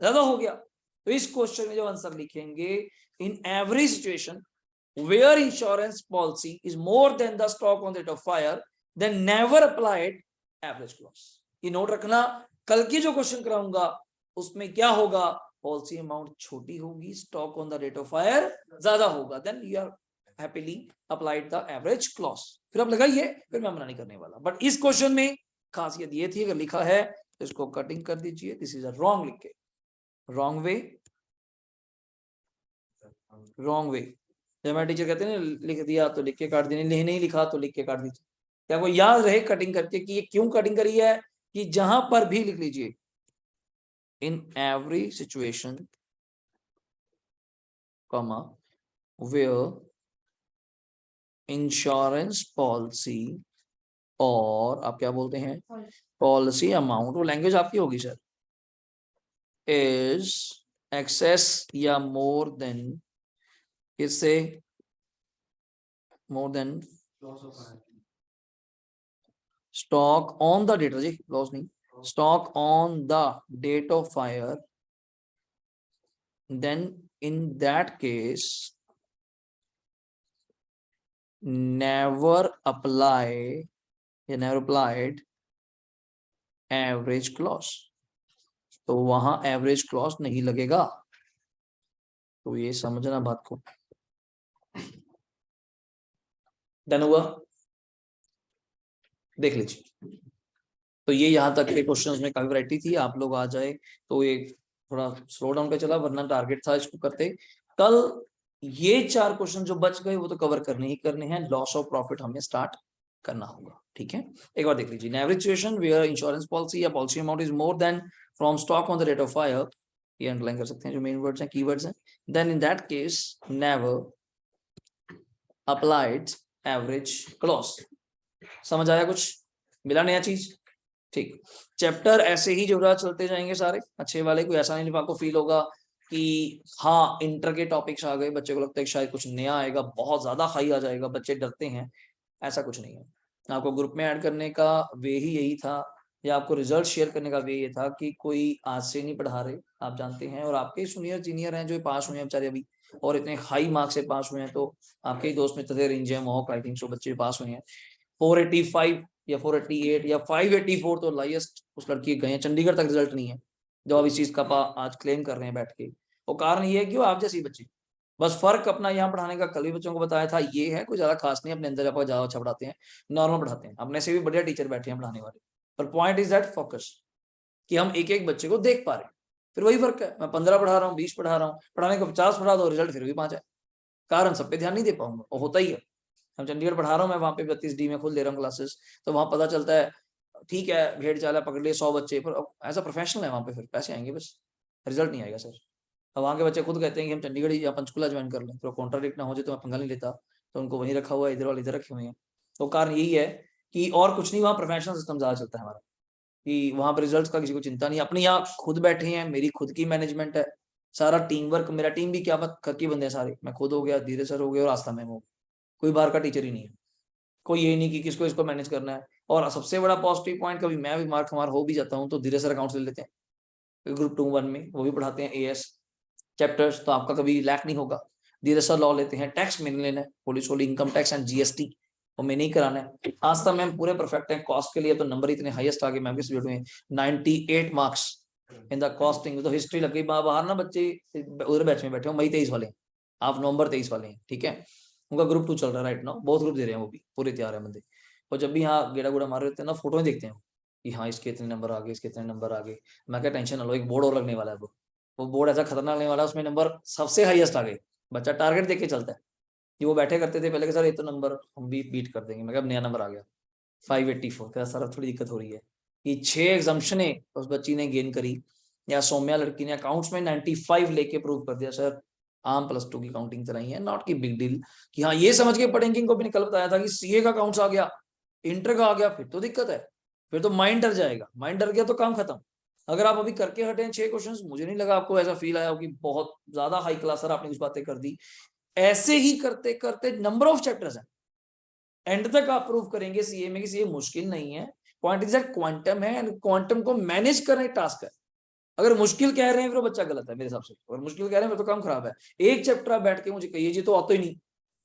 Speaker 1: ज्यादा हो गया। तो इस क्वेश्चन में जो आंसर लिखेंगे, in every situation where insurance policy is more than the stock on date of fire, then never applied average clause. ये नोट रखना, कल की जो क्वेश्चन कराऊंगा उसमें क्या होगा? पॉलिसी अमाउंट छोटी होगी, stock on the date of fire ज्यादा होगा, then you are happily applied the average clause. फिर आप लगाइए, फिर मैं मना नहीं करने वाला। बट इस क्वेश्चन में खासियत ये थी, अगर लिखा है तो इसको कटिंग कर दीजिए, दिस इज अ रॉन्ग, लिख के रॉन्ग वे, रॉन्ग वे। जब हमारे टीचर कहते हैं ना लिख दिया तो लिख के काट देने, नहीं लिखा तो लिख के काट दीजिए। क्या वो याद रहे कटिंग करके कि ये क्यों कटिंग करी है? कि जहां पर भी लिख लीजिए, in every situation comma where insurance policy, और आप क्या बोलते हैं, पॉलिसी अमाउंट, वो लैंग्वेज आपकी होगी सर, इज एक्सेस या मोर देन, इससे more than stock on the date, जी लॉस नहीं, stock on the date of fire, then in that case never apply या never applied average clause, तो वहां एवरेज क्लॉज नहीं लगेगा। तो ये समझना बात को। डन हुआ? देख लीजिए। तो ये यहाँ तक के क्वेश्चंस में काफी वैरायटी थी, आप लोग आ जाए तो ये थोड़ा स्लो डाउन पे चला, वरना टारगेट था इसको करते। कल ये 4 क्वेश्चन जो बच गए वो तो कवर करने ही करने हैं, लॉस ऑफ प्रॉफिट हमें स्टार्ट करना होगा। ठीक है, एक बार देख लीजिए, average situation where insurance policy या policy amount is more than from stock on the date of fire, ये अंडरलाइन कर सकते हैं जो मेन वर्ड्स हैं, कीवर्ड्स हैं। Then in that case never applied average clause. समझ आया? कुछ मिला नया चीज? ठीक, चैप्टर ऐसे ही जो रहा चलते जाएंगे सारे अच्छे वाले, कोई ऐसा नहीं आपको फील होगा कि हाँ इंटर के टॉपिक्स आ गए, बच्चे को लगता है कि शायद कुछ नया आएगा, बहुत ज्यादा हाई आ जाएगा, बच्चे डरते हैं। ऐसा कुछ नहीं है। आपको ग्रुप में ऐड करने का वे ही यही था, या आपको रिजल्ट शेयर करने का वे ये था कि कोई आज से नहीं पढ़ा रहे, आप जानते हैं, और आपके सीनियर जीनियर हैं जो पास हुए हैं बेचारे अभी, और इतने हाई मार्क्स से पास हुए हैं, तो आपके ही दोस्त मित्र थे रिंजे मॉक, आई थिंक सो बच्चे पास हुए हैं 485 या 488 या 584, तो लाइएस्ट उस लड़की गए हैं, चंडीगढ़ तक रिजल्ट नहीं है, जो अब इस चीज का आज क्लेम कर रहे हैं बैठ के। वो कारण ये है कि वो आप जैसी बच्चे, बस फर्क अपना यहाँ पढ़ाने का कल भी बच्चों को बताया था, ये है कोई ज्यादा खास नहीं, अपने अंदर आपको ज्यादा अच्छा पढ़ाते हैं, नॉर्मल पढ़ाते हैं, अपने से भी बढ़िया टीचर बैठे हैं पढ़ाने वाले। पर पॉइंट इज दैट फोकस, कि हम एक एक बच्चे को देख पा रहे हैं। फिर वही फर्क है, मैं 15 पढ़ा रहा हूँ, 20 पढ़ा रहा हूँ, पढ़ाने को 50 पढ़ा दो, रिजल्ट फिर भी 5 है। कारण सब पे ध्यान नहीं दे पाऊंगा, वो होता ही है। हम चंडीगढ़ पढ़ा रहा हूँ मैं, वहाँ पे 32D में खुद ले रहा हूँ क्लासेस, तो वहाँ पता चलता है ठीक है भेड़ चाला पकड़ लिए 100 बच्चे, पर एज अ प्रोफेशनल है वहाँ पे, फिर पैसे आएंगे बस, रिजल्ट नहीं आएगा सर। अब वहाँ के बच्चे खुद कहते हैं कि हम चंडीगढ़ या पंचकुला ज्वाइन कर लें, तो कॉन्ट्राडिक्ट ना हो जाए तो मैं पंगा नहीं लेता, तो उनको वहीं रखा हुआ है, इधर वाले इधर रखे हुए हैं। तो कारण यही है कि और कुछ नहीं, वहाँ प्रोफेशनल सिस्टम ज्यादा चलता है हमारा, कि वहाँ पर रिजल्ट का किसी को चिंता नहीं। अपने यहाँ खुद बैठे हैं, मेरी खुद की मैनेजमेंट है, सारा टीम वर्क, मेरा टीम भी क्या बात कर के बंदे हैं सारे, मैं खुद हो गया, धीरे सर हो गया और आस्था मैम हो, कोई बाहर का टीचर ही नहीं है, कोई ये नहीं कि किसको इसको मैनेज करना है। और सबसे बड़ा पॉजिटिव पॉइंट, कभी मैं भी मार्क हमारा हो भी जाता हूँ तो धीरे सर अकाउंट्स ले लेते हैं, ग्रुप 2-1 में वो भी पढ़ाते हैं एएस चैप्टर्स, तो आपका कभी लैक नहीं होगा। धीरज सर लॉ लेते हैं, टैक्स मैंने लेना है, पुलिस वाली इनकम टैक्स एंड जीएसटी वो मैंने ही कराना है। आज तक मैम पूरे परफेक्ट है, कॉस्ट के लिए तो नंबर इतने हाईएस्ट आ गए मैम के सब्जेक्ट में, 98 मार्क्स इन द कॉस्टिंग। तो हिस्ट्री लग गई बाहर ना, बच्चे उधर बैच में बैठे हो, मई 23 वाले, आप नवंबर 23 वाले हैं, ठीक है। उनका ग्रुप 2 चल रहा है राइट नाउ, बहुत ग्रुप दे रहे हैं, वो भी पूरे तैयार है बंदे। और जब भी यहाँ गेड़ा गुड़ा मार रहे होते हैं ना, फोटो में देखते हैं कि हाँ इसके इतने नंबर आ गए, इसके इतने नंबर आ गए। मैं क्या टेंशन ना लो, एक बोर्ड और लगने वाला है, वो बोर्ड ऐसा खतरनाक लगने वाला है, उसमें नंबर सबसे हाईएस्ट आ गए, बच्चा टारगेट देख के चलता है। कि वो बैठे करते थे पहले कि सर ये तो नंबर हम भी बीट कर देंगे, मैं कहा अब नया नंबर आ गया 584, क्या सर अब थोड़ी दिक्कत हो रही है कि 6 एग्जाम्पशन उस बच्ची ने गेन करी, या सौम्या लड़की ने अकाउंट्स में 95 लेके प्रूव कर दिया सर आम +2 की काउंटिंग चलाई है, नॉट की बिग डील। कि हाँ ये समझ के पढ़ेंगे, इनको भी कल बताया था कि सीए का अकाउंट्स आ गया, इंटर का आ गया, फिर तो दिक्कत है, फिर तो माइंड डर जाएगा, माइंड डर गया तो काम खत्म। अगर आप अभी करके हटे हैं 6 क्वेश्चंस, मुझे नहीं लगा आपको ऐसा फील आया हो कि बहुत ज्यादा हाई क्लास सर आपने कुछ बातें कर दी। ऐसे ही करते करते नंबर ऑफ चैप्टर्स हैं, एंड तक आप प्रूव करेंगे सीए में कि सीए मुश्किल नहीं है, क्वांटिटी क्वांटम है, एंड क्वांटम को मैनेज करना एक टास्क है। अगर मुश्किल कह रहे हैं फिर वो बच्चा गलत है मेरे हिसाब से, अगर मुश्किल कह रहे हैं फिर तो काम खराब है। एक चैप्टर आप बैठ के मुझे कहिए जी तो आता ही नहीं,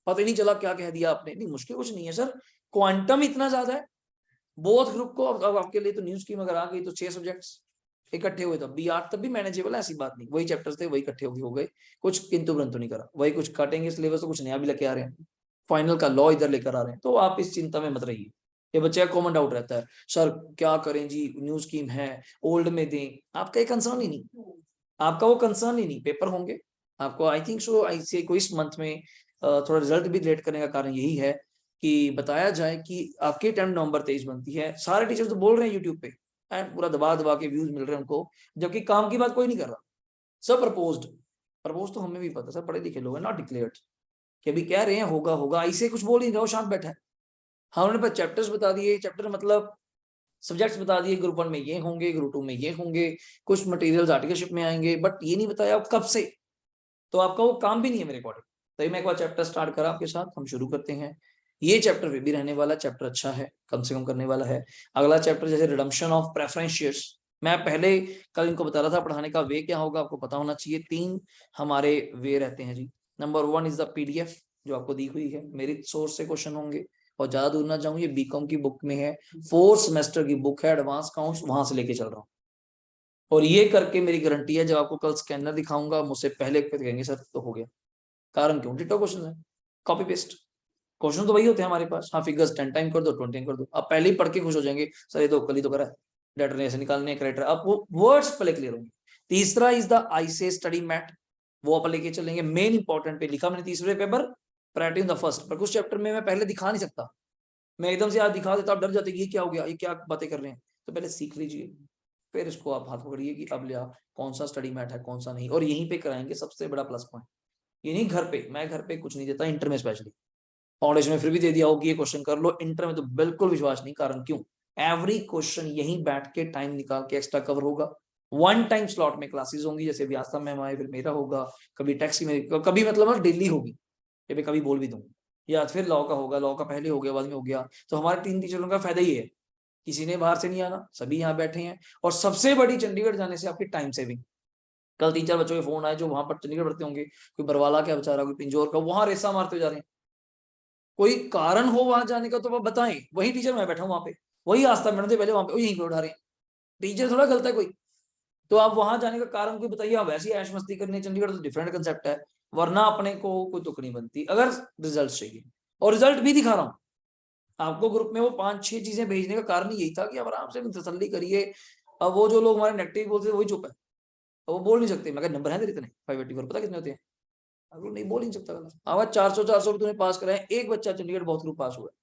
Speaker 1: पता ही नहीं चला क्या कह दिया आपने, नहीं मुश्किल कुछ नहीं है सर, क्वांटम इतना ज्यादा है बोथ ग्रुप को। अब आपके लिए तो न्यूज की अगर आ गई तो 6 सब्जेक्ट्स इकट्ठे हुए, तब भी 8 तब भी मैनेजेबल है, ऐसी बात नहीं, वही चैप्टर्स थे वही इकट्ठे हो गए, कुछ किंतु परंतु नहीं करा, वही कुछ काटेंगे सिलेबस तो कुछ नया भी लेके आ रहे हैं, फाइनल का लॉ इधर लेकर आ रहे हैं, तो आप इस चिंता में मत रहिए। ये बच्चे का कॉमन डाउट रहता है सर क्या करें जी, न्यू स्कीम है ओल्ड में दें, आपका एक कंसर्न ही नहीं, आपका वो कंसर्न ही नहीं, पेपर होंगे आपको आई थिंक सो ऐसे कोई इस मंथ में थोड़ा रिजल्ट भी लेट करने का कारण यही है कि बताया जाए कि आपकी 10 नवंबर 23 बनती है, सारे टीचर्स तो बोल रहे हैं यूट्यूब पे एंड पूरा दबा दबा के व्यूज मिल रहे हैं उनको, जबकि काम की बात कोई नहीं कर रहा, सब प्रपोज्ड, प्रपोज तो हमें भी पता, सब पढ़े लिखे लोग हैं, नॉट डिक्लेयर्ड, कि अभी कह रहे हैं होगा होगा, ऐसे कुछ बोल नहीं रहा, शांत बैठा है। हाँ उन्होंने चैप्टर्स बता दिए, चैप्टर मतलब सब्जेक्ट्स बता दिए, ग्रुप 1 में ये होंगे, ग्रुप 2 में ये होंगे, कुछ मटेरियल्स आर्टिकलशिप में आएंगे, बट ये नहीं बताया आप कब से, तो आपका वो काम भी नहीं है मेरे अकॉर्डिंग। तो मैं एक बार चैप्टर स्टार्ट करा आपके साथ, हम शुरू करते हैं। ये चैप्टर भी रहने वाला, चैप्टर अच्छा है, कम से कम करने वाला है। अगला चैप्टर जैसे रिडम्पशन ऑफ प्रेफरेंस शेयर्स, मैं पहले कल इनको बता रहा था पढ़ाने का वे क्या होगा आपको पता होना चाहिए। 3 हमारे वे रहते हैं जी। नंबर 1 इज द पीडीएफ जो आपको दी हुई है, मेरिट सोर्स से क्वेश्चन होंगे, और ज्यादा दूर ना जाऊं, ये बीकॉम की बुक में है, 4 सेमेस्टर की बुक है, एडवांस काउंट्स वहां से लेके चल रहा हूँ, और ये करके मेरी गारंटी है जब आपको कल स्कैनर दिखाऊंगा मुझसे पहले कहेंगे सर तो हो गया। कारण क्यों, डिटो क्वेश्चन है, कॉपी पेस्ट क्वेश्चन तो वही होते हैं हमारे पास, हाँ फिगर्स 10 टाइम कर दो 20 टाइम कर दो, आप पहले ही पढ़ के खुश हो जाएंगे सर ये तो कल ही तो करा है, डेटर ऐसे निकालने करेक्टर, आप वो वर्ड्स पहले क्लियर होंगे। तीसरा is the ICA study mat, वो आप लेके चलेंगे, मेन इंपॉर्टेंट पे लिखा मैंने तीसरे paper, priority in the first, पर कुछ चैप्टर में मैं पहले दिखा नहीं सकता, मैं एकदम से आज दिखा देता, आप डर जाते ये क्या हो गया, ये क्या बातें कर रहे हैं, तो पहले सीख लीजिए, फिर इसको आप हाथ पकड़िए कि अब लिया कौन सा स्टडी मैट है कौन सा नहीं, और यहीं पे कराएंगे सबसे बड़ा प्लस पॉइंट, ये नहीं घर पे, मैं घर पे कुछ नहीं देता, इंटर में स्पेशली, फाउंडेशन में फिर भी दे दिया होगी ये क्वेश्चन कर लो, इंटर में तो बिल्कुल विश्वास नहीं, कारण क्यों, एवरी क्वेश्चन यहीं बैठ के टाइम निकाल के एक्स्ट्रा कवर होगा, 1 टाइम स्लॉट में क्लासेस होंगी, जैसे अभी आस्था मैम आए, फिर मेरा होगा, कभी टैक्सी में, कभी मतलब डेली होगी, ये मैं कभी बोल भी दूंगा, या फिर लॉ का होगा, लॉ का पहले हो गया बाद में हो गया, तो हमारे 3 टीचरों का फायदा ही है, किसी ने बाहर से नहीं आना, सभी यहाँ बैठे हैं, और सबसे बड़ी चंडीगढ़ जाने से आपकी टाइम सेविंग। कल 3-4 बच्चों के फोन आए जो वहां पर चंडीगढ़ पढ़ते होंगे, कोई बरवाला क्या बेचारा, कोई पिंजौर का, वहां रेसा मारते जा रहे हैं, कोई कारण हो वहां जाने का तो वो बताएं, वही टीचर मैं बैठा हूँ वहां पे, वही आस्था मैडम थे पहले वहां पे, यहीं पे उठा रहे हैं, टीचर थोड़ा गलत है कोई, तो आप वहां जाने का कारण कोई बताइए, आप वैसी ऐश मस्ती करनी, चंडीगढ़ तो डिफरेंट कंसेप्ट है, वरना अपने को कोई तुक नहीं बनती, अगर रिजल्ट चाहिए, और रिजल्ट भी दिखा रहा हूँ आपको, ग्रुप में वो 5-6 चीजें भेजने का कारण यही था कि आप आराम से तसल्ली करिए। अब वो जो लोग हमारे नेगेटिव बोलते थे वही चुप है, अब वो बोल नहीं सकते, मैं नंबर है तेरे इतने 584 पता कितने होते हैं, अब वो नहीं बोल नहीं सकता, आवाज 400 तूने पास कराए, एक बच्चा चंडीगढ़ बहुत ग्रुप पास हुआ है,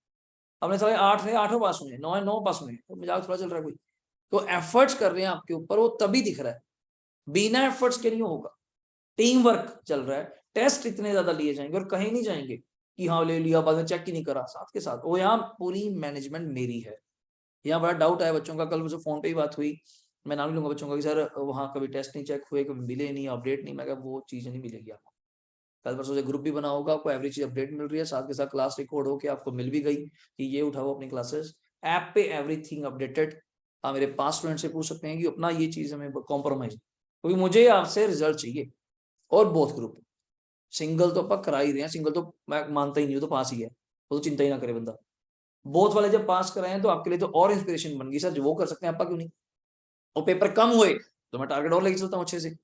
Speaker 1: अपने सारे 8 है 8 पास हुए, 9 है 9 पास हुए, तो मजाक थोड़ा चल रहा है कोई, तो एफर्ट्स कर रहे हैं आपके ऊपर, वो तभी दिख रहा है, बिना एफर्ट्स के नहीं होगा, टीम वर्क चल रहा है, टेस्ट इतने ज्यादा लिए जाएंगे और कहीं नहीं जाएंगे कि हाँ ले लिया बाद में चेक ही नहीं करा, साथ के साथ वो यहाँ पूरी मैनेजमेंट मेरी है। यहाँ बड़ा डाउट आया बच्चों का, कल मुझे फोन पे ही बात हुई, मैं नाम लूंगा बच्चों का कि सर वहाँ कभी टेस्ट नहीं चेक हुए, कभी मिले नहीं, अपडेट नहीं, मैं वो चीजें नहीं मिलेगी आपको, कल परसों से ग्रुप भी बना होगा, आपको एवरी चीज अपडेट मिल रही है, साथ के साथ क्लास रिकॉर्ड होकर आपको मिल भी गई कि ये उठाओ अपनी क्लासेस, ऐप पे एवरीथिंग अपडेटेड, आप मेरे पास स्टूडेंट से पूछ सकते हैं कि अपना ये चीज हमें कॉम्प्रोमाइज, क्योंकि मुझे आपसे रिजल्ट चाहिए, और बोथ ग्रुप, सिंगल तो आप करा ही रहे हैं, सिंगल तो मैं मानता ही नहीं, तो पास ही है, वो तो चिंता ही ना करे बंदा, बोथ वाले जब पास कराए हैं तो आपके लिए तो और इंस्पिरेशन बन गई सर, जो वो कर सकते हैं आपका क्यों नहीं, और पेपर कम हुए तो मैं टारगेट और लेके चलता हूँ अच्छे से,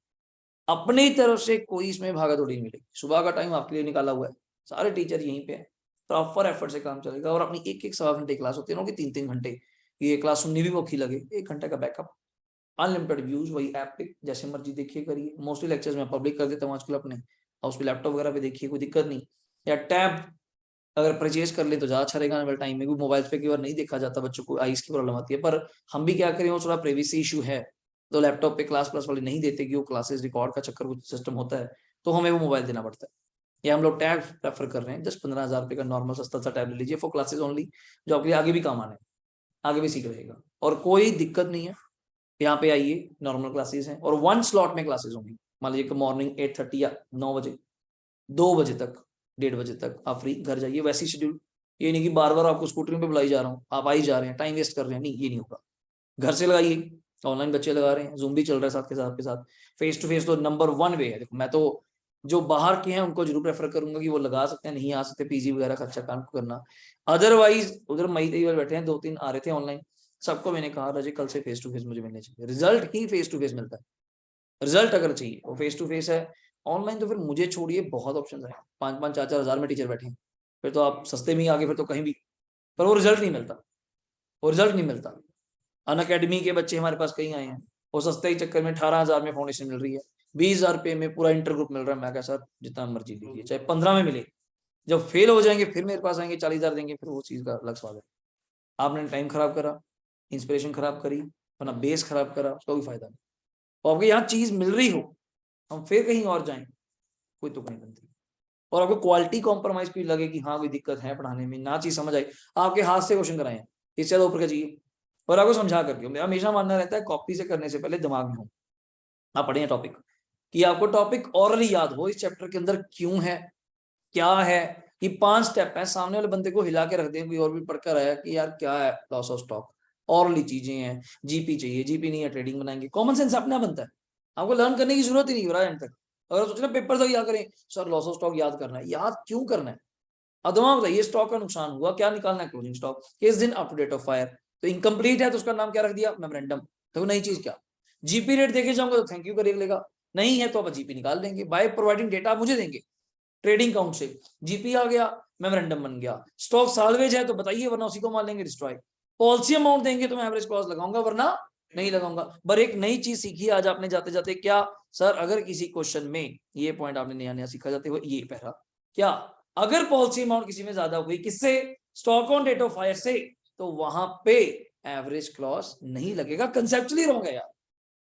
Speaker 1: अपनी तरफ से कोई इसमें भागा दौड़ी नहीं मिलेगी, सुबह का टाइम आपके लिए निकाला हुआ है, सारे टीचर यहीं पे है, प्रॉपर एफर्ट से काम चलेगा, और अपनी एक सवा घंटे क्लास होती है ना कि 3-3 घंटे, ये क्लास सुननी भी औखी लगे, 1 घंटे का बैकअप, अनलिमिटेड व्यूज, वही ऐप पे जैसे मर्जी देखिए करिए, मोस्टली लेक्चर्स में पब्लिक कर देता हूँ आजकल अपने, और उस पर लैपटॉप वगैरह पे देखिए, कोई दिक्कत नहीं, या टैब अगर परचेज कर ले तो ज्यादा अच्छा रहेगा आने वाले टाइम में, क्योंकि मोबाइल पे कई बार नहीं देखा जाता, बच्चों को आईज की प्रॉब्लम आती है। पर हम भी क्या करें, वो थोड़ा प्राइवेसी इशू है, तो लैपटॉप पे क्लास वाले नहीं देते कि वो क्लासेस रिकॉर्ड का चक्कर कुछ सिस्टम होता है, तो हमें वो मोबाइल देना पड़ता है। या हम लोग टैब प्रेफर कर रहे हैं, 10-15 हज़ार रुपए का नॉर्मल सस्ता सा टैब ले लीजिए फॉर क्लासेस ओनली, जो आपके लिए आगे भी काम आने, आगे भी सीख रहेगा और कोई दिक्कत नहीं है। यहाँ पे आइए, नॉर्मल क्लासेस हैं और 1 स्लॉट में क्लासेस होंगी। मान लीजिए कि मॉर्निंग 8:30 या 9 बजे, 2 बजे तक, 1:30 बजे तक आप फ्री घर जाइए, वैसी शेड्यूल। ये नहीं कि बार बार आपको स्कूटरिंग पे बुलाई जा रहा हूँ, आप आई जा रहे हैं, टाइम वेस्ट कर रहे हैं, नहीं ये नहीं होगा। घर से लगाइए, ऑनलाइन बच्चे लगा रहे हैं, जूम भी चल रहा है साथ के साथ। फेस टू फेस तो नंबर 1 वे है। देखो मैं तो जो बाहर के हैं उनको जरूर प्रेफर करूंगा कि वो लगा सकते हैं, नहीं आ सकते पीजी वगैरह खर्चा काम करना। अदरवाइज उधर मई तई वाले बैठे हैं, 2-3 आ रहे थे ऑनलाइन, सबको मैंने कहा रजे कल से फेस टू फेस मुझे मिलने चाहिए, रिजल्ट ही फेस टू फेस मिलता है। रिजल्ट अगर चाहिए वो फेस टू फेस है। ऑनलाइन तो फिर मुझे छोड़िए, बहुत ऑप्शन है, 5-5 4-4 हज़ार में टीचर बैठे हैं, फिर तो आप सस्ते में ही आगे, फिर तो कहीं भी, पर वो रिजल्ट नहीं मिलता, वो रिजल्ट नहीं मिलता। अन अकेडमी के बच्चे हमारे पास कहीं आए हैं, वो सस्ते ही चक्कर में 18,000 में फाउंडेशन मिल रही है, 20,000 रुपये में पूरा इंटर ग्रुप मिल रहा है। मैं कहा सर जितना मर्जी लीजिए, चाहे 15 में मिले, जब फेल हो जाएंगे फिर मेरे पास आएंगे 40,000 देंगे, फिर वो चीज का अलग स्वाद है। आपने टाइम खराब करा, इंस्पिरेशन खराब करी, अपना बेस खराब करा, उसका कोई फायदा नहीं। और आपको यहाँ चीज मिल रही हो, हम फिर कहीं और जाएं, कोई तुक नहीं बनती। और आपको क्वालिटी कॉम्प्रोमाइज भी लगे कि हाँ कोई दिक्कत है पढ़ाने में, ना चीज समझ आई, आपके हाथ से क्वेश्चन कराए हैं, इससे ज्यादा ऊपर का चाहिए। और आपको समझा करके, मेरा हमेशा मानना रहता है कॉपी से करने से पहले दिमाग में हो, आप पढ़े टॉपिक, कि आपको टॉपिक ऑरली याद हो, इस चैप्टर के अंदर क्यों है, क्या है। कि 5 स्टेप है, सामने वाले बंदे को हिला के रख दें, कोई और भी पढ़कर आया कि यार क्या है लॉस ऑफ स्टॉक, ऑरली चीजें हैं, जीपी चाहिए, जीपी नहीं है ट्रेडिंग बनाएंगे, कॉमन सेंस अपना बनता है, आपको लर्न करने की जरूरत ही नहीं हो रहा है एंड तक। अगर सोचना पेपर तक याद करें, सर लॉस ऑफ स्टॉक याद करना है, याद क्यों करना है? अदमा बताइए, स्टॉक का नुकसान हुआ, क्या निकालना है, क्लोजिंग स्टॉक, किस दिन up to date of fire, तो इनकम्प्लीट है तो उसका नाम क्या रख दिया, मेमोरेंडम। तो नई चीज क्या, जीपी रेट देखे जाऊंगा तो थैंक यू कर लेगा, नहीं है तो आप जीपी निकाल देंगे, बाय प्रोवाइडिंग डेटा आप मुझे देंगे ट्रेडिंग काउंट से, जीपी आ गया, मेमोरेंडम बन गया। स्टॉक साल्वेज है तो बताइए, वरना उसी को मान लेंगे डिस्ट्रॉय। पॉलिसी अमाउंट देंगे तो मैं एवरेज क्लॉज लगाऊंगा, वरना नहीं लगाऊंगा। पर एक नई चीज सीखी आज आपने जाते जाते, क्या सर, अगर किसी क्वेश्चन में ये पॉइंट आपने नया नया सीखा जाते हुए, ये पहला क्या, अगर पॉलिसी अमाउंट किसी में ज्यादा हुई, किससे, stock on date of fire से, तो वहां पे एवरेज क्लॉज नहीं लगेगा। कंसेप्चुअली रॉन्ग है यार।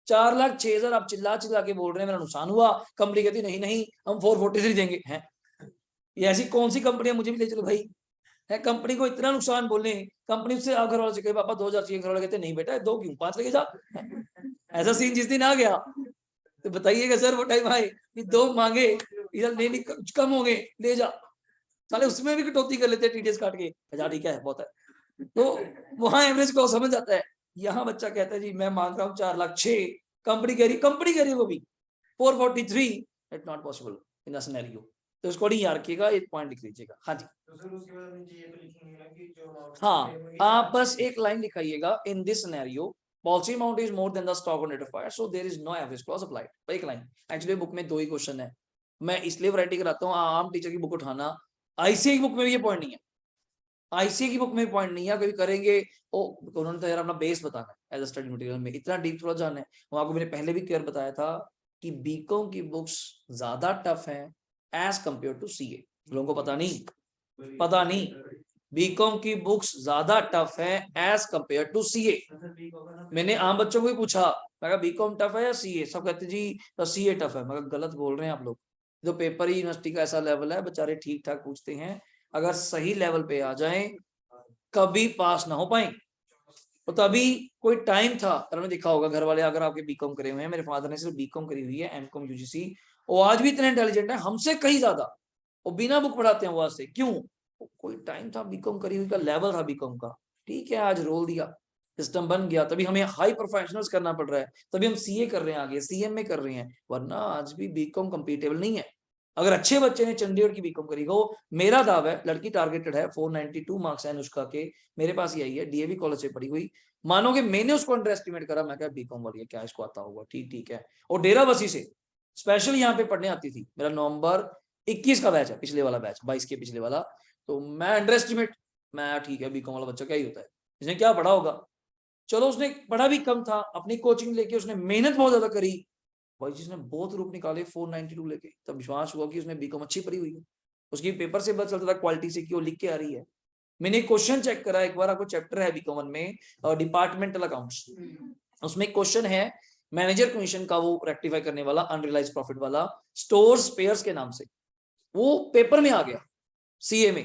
Speaker 1: 4,06,000 आप चिल्ला चिल्ला के बोल रहे हैं मेरा नुकसान हुआ, कंपनी कहती नहीं नहीं हम 443 देंगे हैं। ये ऐसी कौन सी कंपनी है, मुझे भी ले चलो भाई। है कंपनी को इतना नुकसान बोलने, कंपनी से घर वाले से कहे पापा 2,000 चाहिए, घर वाले कहते नहीं बेटा 2 क्यों, 5 लेके जा। ऐसा सीन जिस दिन आ गया तो बताइएगा सर वो टाइम आए कि 2 मांगे, इधर नहीं कुछ कम हो गए, ले जा। साले उसमें भी कटौती कर लेते हैं टीडीएस काट के, अच्छा ठीक है बहुत है, तो वहां एवरेज को समझ जाता है। यहाँ बच्चा कहता है जी मैं मांग रहा हूँ 4,06,000, कंपनी कह रही है वो भी 443, it not possible in the scenario. तो उसको नहीं याद रखिएगा, एक पॉइंट लिख लीजिएगा। हाँ जी, हाँ आप बस एक लाइन लिखाइएगा, in this scenario policy amount is more than the stock on date of fire, so there is no average clause applied. एक लाइन, एक्चुअली बुक में 2 ही क्वेश्चन है, मैं इसलिए वैरायटी कराता हूँ, आम टीचर की बुक उठाना, आईसीए की बुक में भी ये पॉइंट नहीं है, आईसीए की बुक में पॉइंट नहीं है, कभी करेंगे ओ उन्होंने तो यार अपना बेस बताना है एज अ स्टडी मटेरियल में, इतना डीप थोड़ा जानना है। वो आपको मैंने पहले भी क्लियर बताया था कि बीकॉम की बुक्स ज्यादा टफ है एज कंपेयर टू सीए। लोगों को पता नहीं बीकॉम की बुक्स ज्यादा टफ है एज कंपेयर टू सीए। मैंने आम बच्चों को भी पूछा, मैं बीकॉम टफ है या सीए, सब कहते जी सीए टफ है। मगर गलत बोल रहे हैं आप लोग, जो पेपर ही यूनिवर्सिटी का ऐसा लेवल है, बेचारे ठीक ठाक पूछते हैं, अगर सही लेवल पे आ जाएं कभी पास ना हो पाए। तो तभी कोई टाइम था, आपने देखा होगा घर वाले अगर आपके बीकॉम करे हुए हैं, मेरे फादर ने सिर्फ बीकॉम करी हुई है, एमकॉम यूजीसी, वो आज भी इतने इंटेलिजेंट है हमसे कहीं ज्यादा, वो बिना बुक पढ़ाते हैं वो आज से, क्यों, कोई टाइम था बीकॉम करी हुई का लेवल था बीकॉम का, ठीक है आज रोल दिया, सिस्टम बन गया, तभी हमें हाई प्रोफेशनल्स करना पड़ रहा है, तभी हम सीए कर रहे हैं, आगे सीएमए कर रहे हैं, वरना आज भी बीकॉम कंपीटेबल नहीं है। अगर अच्छे बच्चे ने चंडीगढ़ की बीकॉम करी हो, मेरा दावा है लड़की टारगेटेड है, 492 मार्क्स है अनुष्का के, मेरे पास ही आई है, डीएवी कॉलेज से पढ़ी हुई, मानोगे मैंने उसको अंडर एस्टिमेट करा, मैं क्या बीकॉम वाली है क्या इसको आता होगा, ठीक ठीक है। और डेरा बसी से स्पेशल यहाँ पे पढ़ने आती थी, मेरा नवंबर 21 का बैच है, पिछले वाला बैच 22 के पिछले वाला, तो मैं अंडर एस्टिमेट, मैं ठीक है बीकॉम वाला बच्चा क्या ही होता है, इसने क्या पढ़ा होगा, चलो उसने पढ़ा भी कम था, अपनी कोचिंग लेके उसने मेहनत बहुत ज्यादा करी, भाई जिसने बहुत रूप निकाले 492 लेके, तब विश्वास हुआ कि उसने बीकॉम अच्छी पढ़ी हुई है। उसकी पेपर से पता चलता था क्वालिटी से कि वो लिख के आ रही है। मैंने क्वेश्चन चेक करा एक बार, आपको चैप्टर है बीकॉम में डिपार्टमेंटल अकाउंट्स, उसमें एक क्वेश्चन है मैनेजर कमीशन का, वो रेक्टिफाई करने वाला अनरियलाइज प्रॉफिट वाला, स्टोर्स पेयर्स के नाम से, वो पेपर में आ गया सीए में।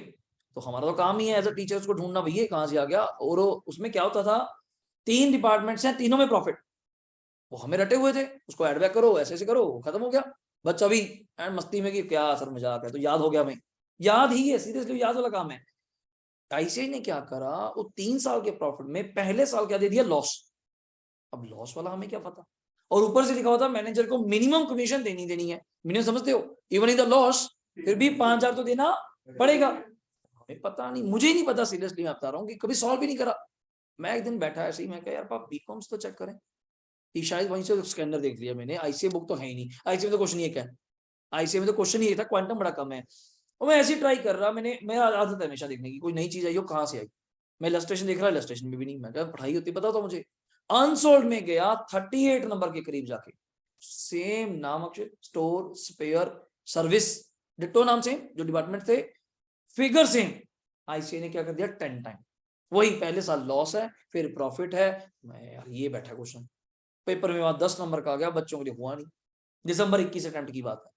Speaker 1: तो हमारा तो काम ही है एज अ टीचर उसको ढूंढना, भैया कहां से आ गया। और उसमें क्या होता था, 3 डिपार्टमेंट्स हैं, तीनों में प्रॉफिट, वो हमें रटे हुए थे, उसको एड बैक करो, ऐसे ऐसे करो, खत्म हो गया। बच्चा भी एंड मस्ती में कि क्या सर मजाक है, तो याद हो गया, हमें याद ही है, सीरियसली याद वाला काम है। आईसीआई ने क्या करा, वो 3 साल के प्रॉफिट में पहले साल क्या दे दिया, लॉस। अब लॉस वाला हमें क्या पता, और ऊपर से लिखा हुआ था मैनेजर को मिनिमम कमीशन देनी है। मिनिमम समझते हो, इवन इन द लॉस फिर भी 5,000 तो देना पड़ेगा। हमें पता नहीं, मुझे ही नहीं पता, सीरियसली मैं बता रहा हूँ कि कभी सॉल्व भी नहीं करा। मैं एक दिन बैठा ऐसे ही, मैं कहा यार पाप बीकॉम्स तो चेक करें, कि शायद वहीं से स्कैनर देख लिया मैंने, आईसीआई बुक तो है ही नहीं, आईसीआई में तो क्वेश्चन ये क्या है, आईसीआई में तो क्वेश्चन ये था क्वांटम बड़ा कम है। और मैं ऐसे ही ट्राई कर रहा, मैं आदत है हमेशा देखने की, कोई नई चीज आई हो कहाँ से आई। मैं इलस्ट्रेशन देख रहा, इलस्ट्रेशन में भी नहीं, मैं पढ़ाई होती पता तो मुझे। अनसोल्ड में गया 38 नंबर के करीब जाके, सेम नाम अक्षर, स्टोर स्पेयर सर्विस, डिट्टो नाम से जो डिपार्टमेंट थे, फिगर सेम। आईसीआई ने क्या कर दिया, 10 टाइम वही, पहले साल लॉस है फिर प्रॉफिट है। मैं यार ये बैठा क्वेश्चन, पेपर में वहां 10 नंबर का आ गया, बच्चों के लिए हुआ नहीं। दिसंबर 21 अटेम्प्ट की बात है।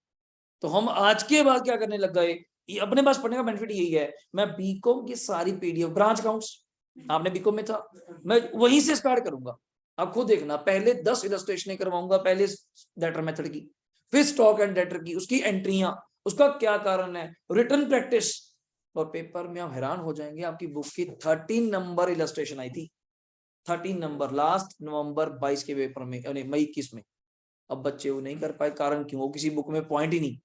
Speaker 1: तो हम आज के बाद क्या करने लग गए, ये अपने पास पढ़ने का बेनिफिट यही है, मैं बीकॉम की सारी पीडीएफ, ब्रांच अकाउंट्स आपने बीकॉम में था, मैं वहीं से स्टार्ट करूंगा। आप खुद देखना, पहले 10 इलस्ट्रेशन करवाऊंगा, पहले डेटर मेथड की, फिर स्टॉक एंड डेटर की, उसकी एंट्रियां, उसका क्या कारण है, रिटर्न प्रैक्टिस। और पेपर में आप हैरान हो जाएंगे, आपकी बुक की 13 नंबर इलस्ट्रेशन आई थी, 13 नंबर लास्ट नवंबर 22 के पेपर में, यानी मई 21 में। अब बच्चे वो नहीं कर पाए, कारण क्यों, वो किसी बुक में पॉइंट ही नहीं,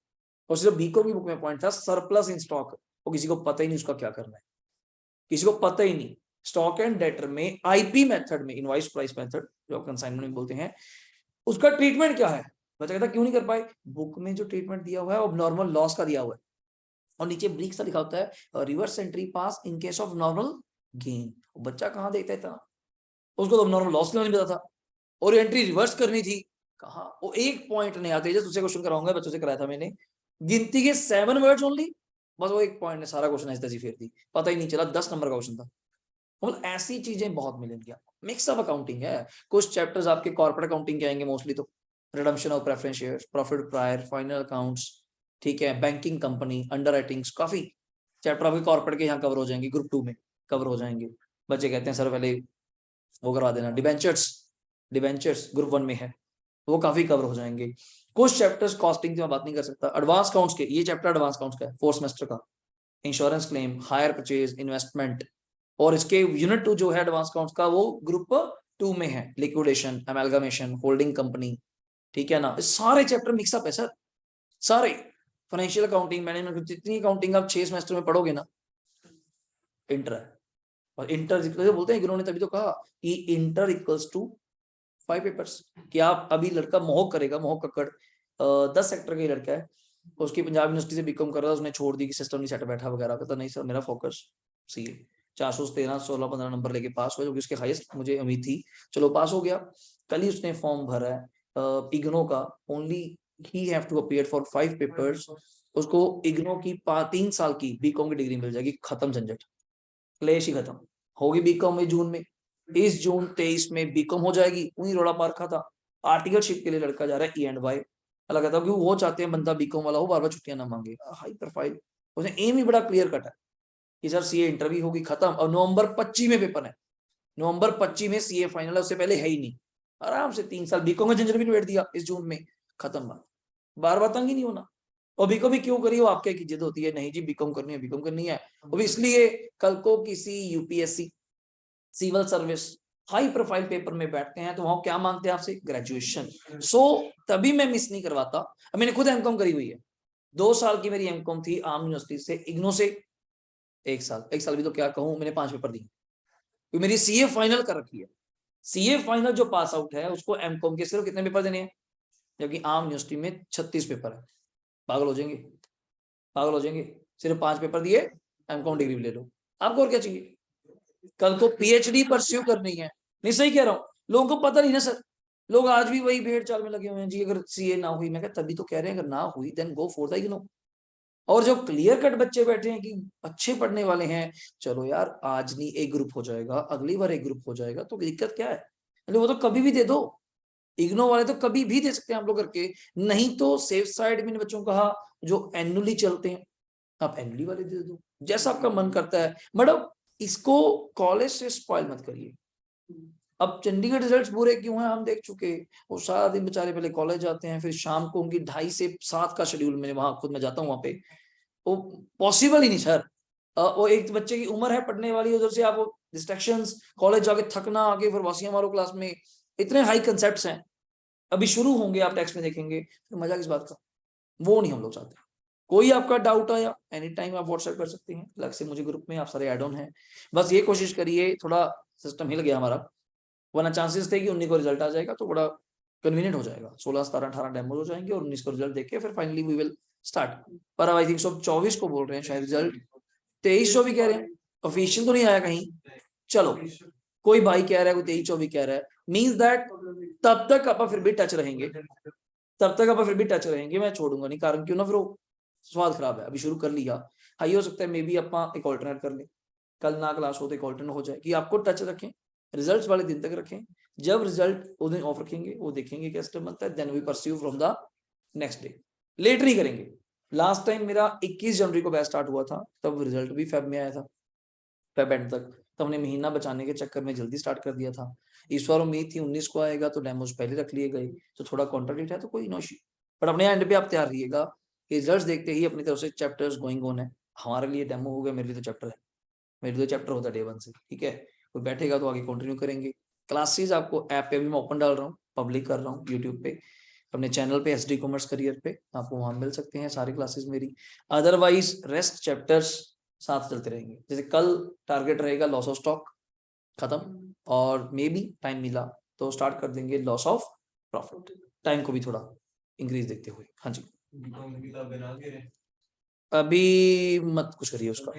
Speaker 1: और सिर्फ बीकॉम की बुक में पॉइंट था सरप्लस इन स्टॉक, वो किसी को पता ही नहीं उसका क्या करना है, किसी को पता ही नहीं। स्टॉक एंड डेटर में आईपी मेथड में, इनवॉइस प्राइस मेथड जो कंसाइनमेंट में बोलते हैं, उसका ट्रीटमेंट क्या है। बच्चा कहता क्यों नहीं कर पाए, बुक में जो ट्रीटमेंट दिया हुआ है वो नॉर्मल लॉस का दिया हुआ है, और नीचे ब्रीक सा लिखा होता है reverse entry pass in case of normal gain. बच्चा कहाँ देखता है इतना, उसको तो नॉर्मल लॉस नहीं पता था, और एंट्री रिवर्स करनी थी, कहा वो एक पॉइंट नहीं आते, जैसे तुझसे क्वेश्चन कराऊंगा, बच्चों से कराया था मैंने, गिनती के 7 वर्ड्स ओनली, बस वो एक पॉइंट ने सारा क्वेश्चन ऐसे तैसी फेर दी, पता ही नहीं चला 10 नंबर का क्वेश्चन था। मतलब ऐसी चीजें बहुत मिलेंगी आपको। मिक्स ऑफ अकाउंटिंग है, कुछ चैप्टर्स आपके कॉर्पोरेट अकाउंटिंग के आएंगे मोस्टली, तो redemption of preference shares, profit prior, final accounts, ठीक है, बैंकिंग कंपनी, अंडर राइटिंग्स, काफी चैप्टर आपके कॉर्पोरेट के यहाँ कवर हो जाएंगे, ग्रुप 2 में कवर हो जाएंगे। बच्चे कहते हैं सर पहले वो करवा देना, डिबेंचर्स, डिबेंचर्स ग्रुप 1 में है, वो काफी कवर हो जाएंगे। कुछ चैप्टर्स कॉस्टिंग की मैं बात नहीं कर सकता, एडवांस अकाउंट्स के, ये चैप्टर एडवांस अकाउंट्स का है 4th सेमेस्टर का, insurance claim, hire purchase, investment, और इसके यूनिट 2 जो है एडवांस अकाउंट्स का, वो ग्रुप 2 में है, लिक्विडेशन, अमेलगमेशन, होल्डिंग कंपनी, ठीक है ना। सारे चैप्टर मिक्सअप है सर, सारे फाइनेंशियल अकाउंटिंग, मैनेजमेंट, जितनी अकाउंटिंग आप 6 सेमेस्टर में पढ़ोगे ना, इंटर है। और इंटर बोलते हैं इन्होंने तभी तो कहा कि इंटर इक्वल्स टू 5 पेपर्स, कि आप अभी लड़का मोहक करेगा, मोहक कक्कड़ 10 सेक्टर का ही लड़का है, उसकी पंजाब यूनिवर्सिटी से बीकॉम कर रहा है, उसने छोड़ दी कि सिस्टम नहीं सेट बैठा वगैरह, कहता नहीं सर मेरा फोकस सीए, 413 16-15 नंबर लेके पास हुआ, जो कि उसके हाईएस्ट मुझे उम्मीद थी, चलो पास हो गया। कल ही उसने फॉर्म भरा है इग्नो का, ओनली ही have to appear for 5 papers, उसको इग्नो की 3 साल की बीकॉम की डिग्री मिल जाएगी, खत्म झंझट, क्लेश ही खत्म होगी। बीकॉम में जून में, इस जून 23 में बीकॉम हो जाएगी, उन्हीं रोड़ा पार खा था। आर्टिकलशिप के लिए लड़का जा रहा है E&Y, अलग कहता कि वो चाहते हैं बंदा बीकॉम वाला हो, बार बार छुट्टियां ना मांगे, हाई प्रोफाइल, उसने एम ही बड़ा क्लियर कट है कि सर सीए इंटरव्यू होगी खत्म, और नवंबर 25 में पेपर है, नवंबर 25 में सीए फाइनल है, उससे पहले है ही नहीं, आराम से 3 साल बीकॉम का झंझट भी निबेड़ दिया इस जून में, खत्म बात, बार बार तंग ही नहीं होना। और बीकॉम भी क्यों करी, वो आपके की जिद होती है, नहीं जी बीकॉम करनी है, बीकॉम करनी है, वो इसलिए कल को किसी UPSC, civil service, high profile paper में बैठते हैं, तो वहां क्या मांगते हैं आपसे, ग्रेजुएशन। सो तभी मैं मिस नहीं करवाता। अब मैंने खुद एमकॉम करी हुई है, 2 साल की मेरी एमकॉम थी आम यूनिवर्सिटी से, इग्नो से 1 साल भी तो क्या कहूं, मैंने 5 पेपर दिए, क्योंकि मेरी सीए फाइनल कर रखी है। सीए फाइनल जो पास आउट है उसको एमकॉम के सिर्फ कितने पेपर देने हैं, जबकि आम यूनिवर्सिटी में 36 पेपर है। पागल हो जाएंगे, पागल हो जाएंगे, सिर्फ 5 पेपर दिए एमकॉम डिग्री ले लो, आपको और क्या चाहिए। कल को पीएचडी परस्यू करनी है, नहीं सही कह रहा हूँ, लोगों को पता नहीं ना सर, लोग आज भी वही भेड़ चाल में लगे हुए हैं जी, अगर सीए ना हुई, मैं कहा तभी तो कह रहे हैं अगर ना हुई then go for the IGNOU, और जो क्लियर कट बच्चे बैठे हैं कि अच्छे पढ़ने वाले हैं, चलो यार आज नहीं एक ग्रुप हो जाएगा, अगली बार एक ग्रुप हो जाएगा, तो दिक्कत क्या है? वो तो कभी भी दे दो। इग्नो वाले तो कभी भी दे सकते हैं आप लोग करके, नहीं तो सेफ साइड में बच्चों को कहा जो एनुअली चलते हैं, आप एनुअली वाले दे दो, जैसा आपका मन करता है। मतलब इसको कॉलेज से स्पॉइल मत करिए। अब चंडीगढ़ रिजल्ट्स बुरे क्यों हैं हम देख चुके। वो सारा दिन बेचारे पहले कॉलेज जाते हैं, फिर शाम को उनकी 2:30 से 7 का शेड्यूल, मैंने वहां खुद में जाता हूँ वहां पे, वो पॉसिबल ही नहीं सर। वो एक बच्चे की उम्र है पढ़ने वाली, उधर से आप डिस्ट्रैक्शंस, कॉलेज जाके थकना, आगे फिर वासियां मारो क्लास में, इतने हाई कंसेप्ट्स हैं अभी शुरू होंगे, आप टेक्स्ट में देखेंगे, फिर मजा किस बात का? वो नहीं हम लोग चाहते। कोई आपका डाउट आया एनी टाइम आप व्हाट्सएप कर सकते हैं, अलग से मुझे ग्रुप में आप सारे ऐड ऑन हैं। बस ये कोशिश करिए, थोड़ा सिस्टम हिल गया हमारा, वरना चांसेस थे कि 19 को रिजल्ट आ जाएगा तो बड़ा कन्वीनियंट हो जाएगा, 16 17 18 डेमो हो जाएंगे और 19 को रिजल्ट देख फिर फाइनली वी विल स्टार्ट। पर अब आई थिंक सब 24 को बोल रहे हैं शायद रिजल्ट, 23 भी कह रहे हैं, ऑफिशियल तो नहीं आया कहीं। चलो कोई भाई कह रहा है, कोई 23 कह रहा है, मींस दैट तब तक आप फिर भी टच रहेंगे, तब तक आप फिर भी टच रहेंगे, मैं छोड़ूंगा नहीं, कारण क्यों ना, फिर वो स्वाद खराब है। अभी शुरू कर लिया, हाई हो सकता है मे बी आप एक ऑल्टरनेट कर लें, कल ना क्लास हो तो एक ऑल्टरनेट हो जाए, कि आपको टच रखें, रिजल्ट्स वाले दिन तक रखें, जब रिजल्ट उस दिन ऑफ रखेंगे, वो देखेंगे क्या स्टेप बनता है, then we pursue from the next day. Late नहीं करेंगे। लास्ट टाइम मेरा 21 जनवरी को बैच स्टार्ट हुआ था, तब रिजल्ट भी फेब में आया था, फेब एंड तक, तो हमने महीना बचाने के चक्कर में जल्दी स्टार्ट कर दिया था। इस बार उम्मीद थी 19 को आएगा, तो डेमोज पहले रख लिए गए, तो थोड़ा कॉन्ट्रडिक्ट है, तो कोई नो इश्यू, पर अपने एंड पे आप तैयार रहिएगा, रिजल्ट्स देखते ही अपनी तरफ से चैप्टर्स गोइंग ऑन है। हमारे लिए डेमो हो गया, मेरे लिए तो चैप्टर है, मेरे लिए तो चैप्टर होता है डे 1 से, ठीक है। कोई बैठेगा तो आगे कंटिन्यू करेंगे। क्लासेस आपको ऐप पे भी मैं ओपन डाल रहा हूँ, पब्लिक कर रहा हूँ यूट्यूब पे, अपने चैनल पे SD कॉमर्स करियर पे, आपको वहां मिल सकते हैं सारी क्लासेस मेरी। अदरवाइज रेस्ट चैप्टर्स साथ चलते रहेंगे। जैसे कल टारगेट रहेगा लॉस ऑफ स्टॉक खत्म, और मे बी टाइम मिला तो स्टार्ट कर देंगे लॉस ऑफ प्रॉफिट, टाइम को भी थोड़ा इंक्रीज देखते हुए। हाँ जी, अभी मत कुछ करिए उसका।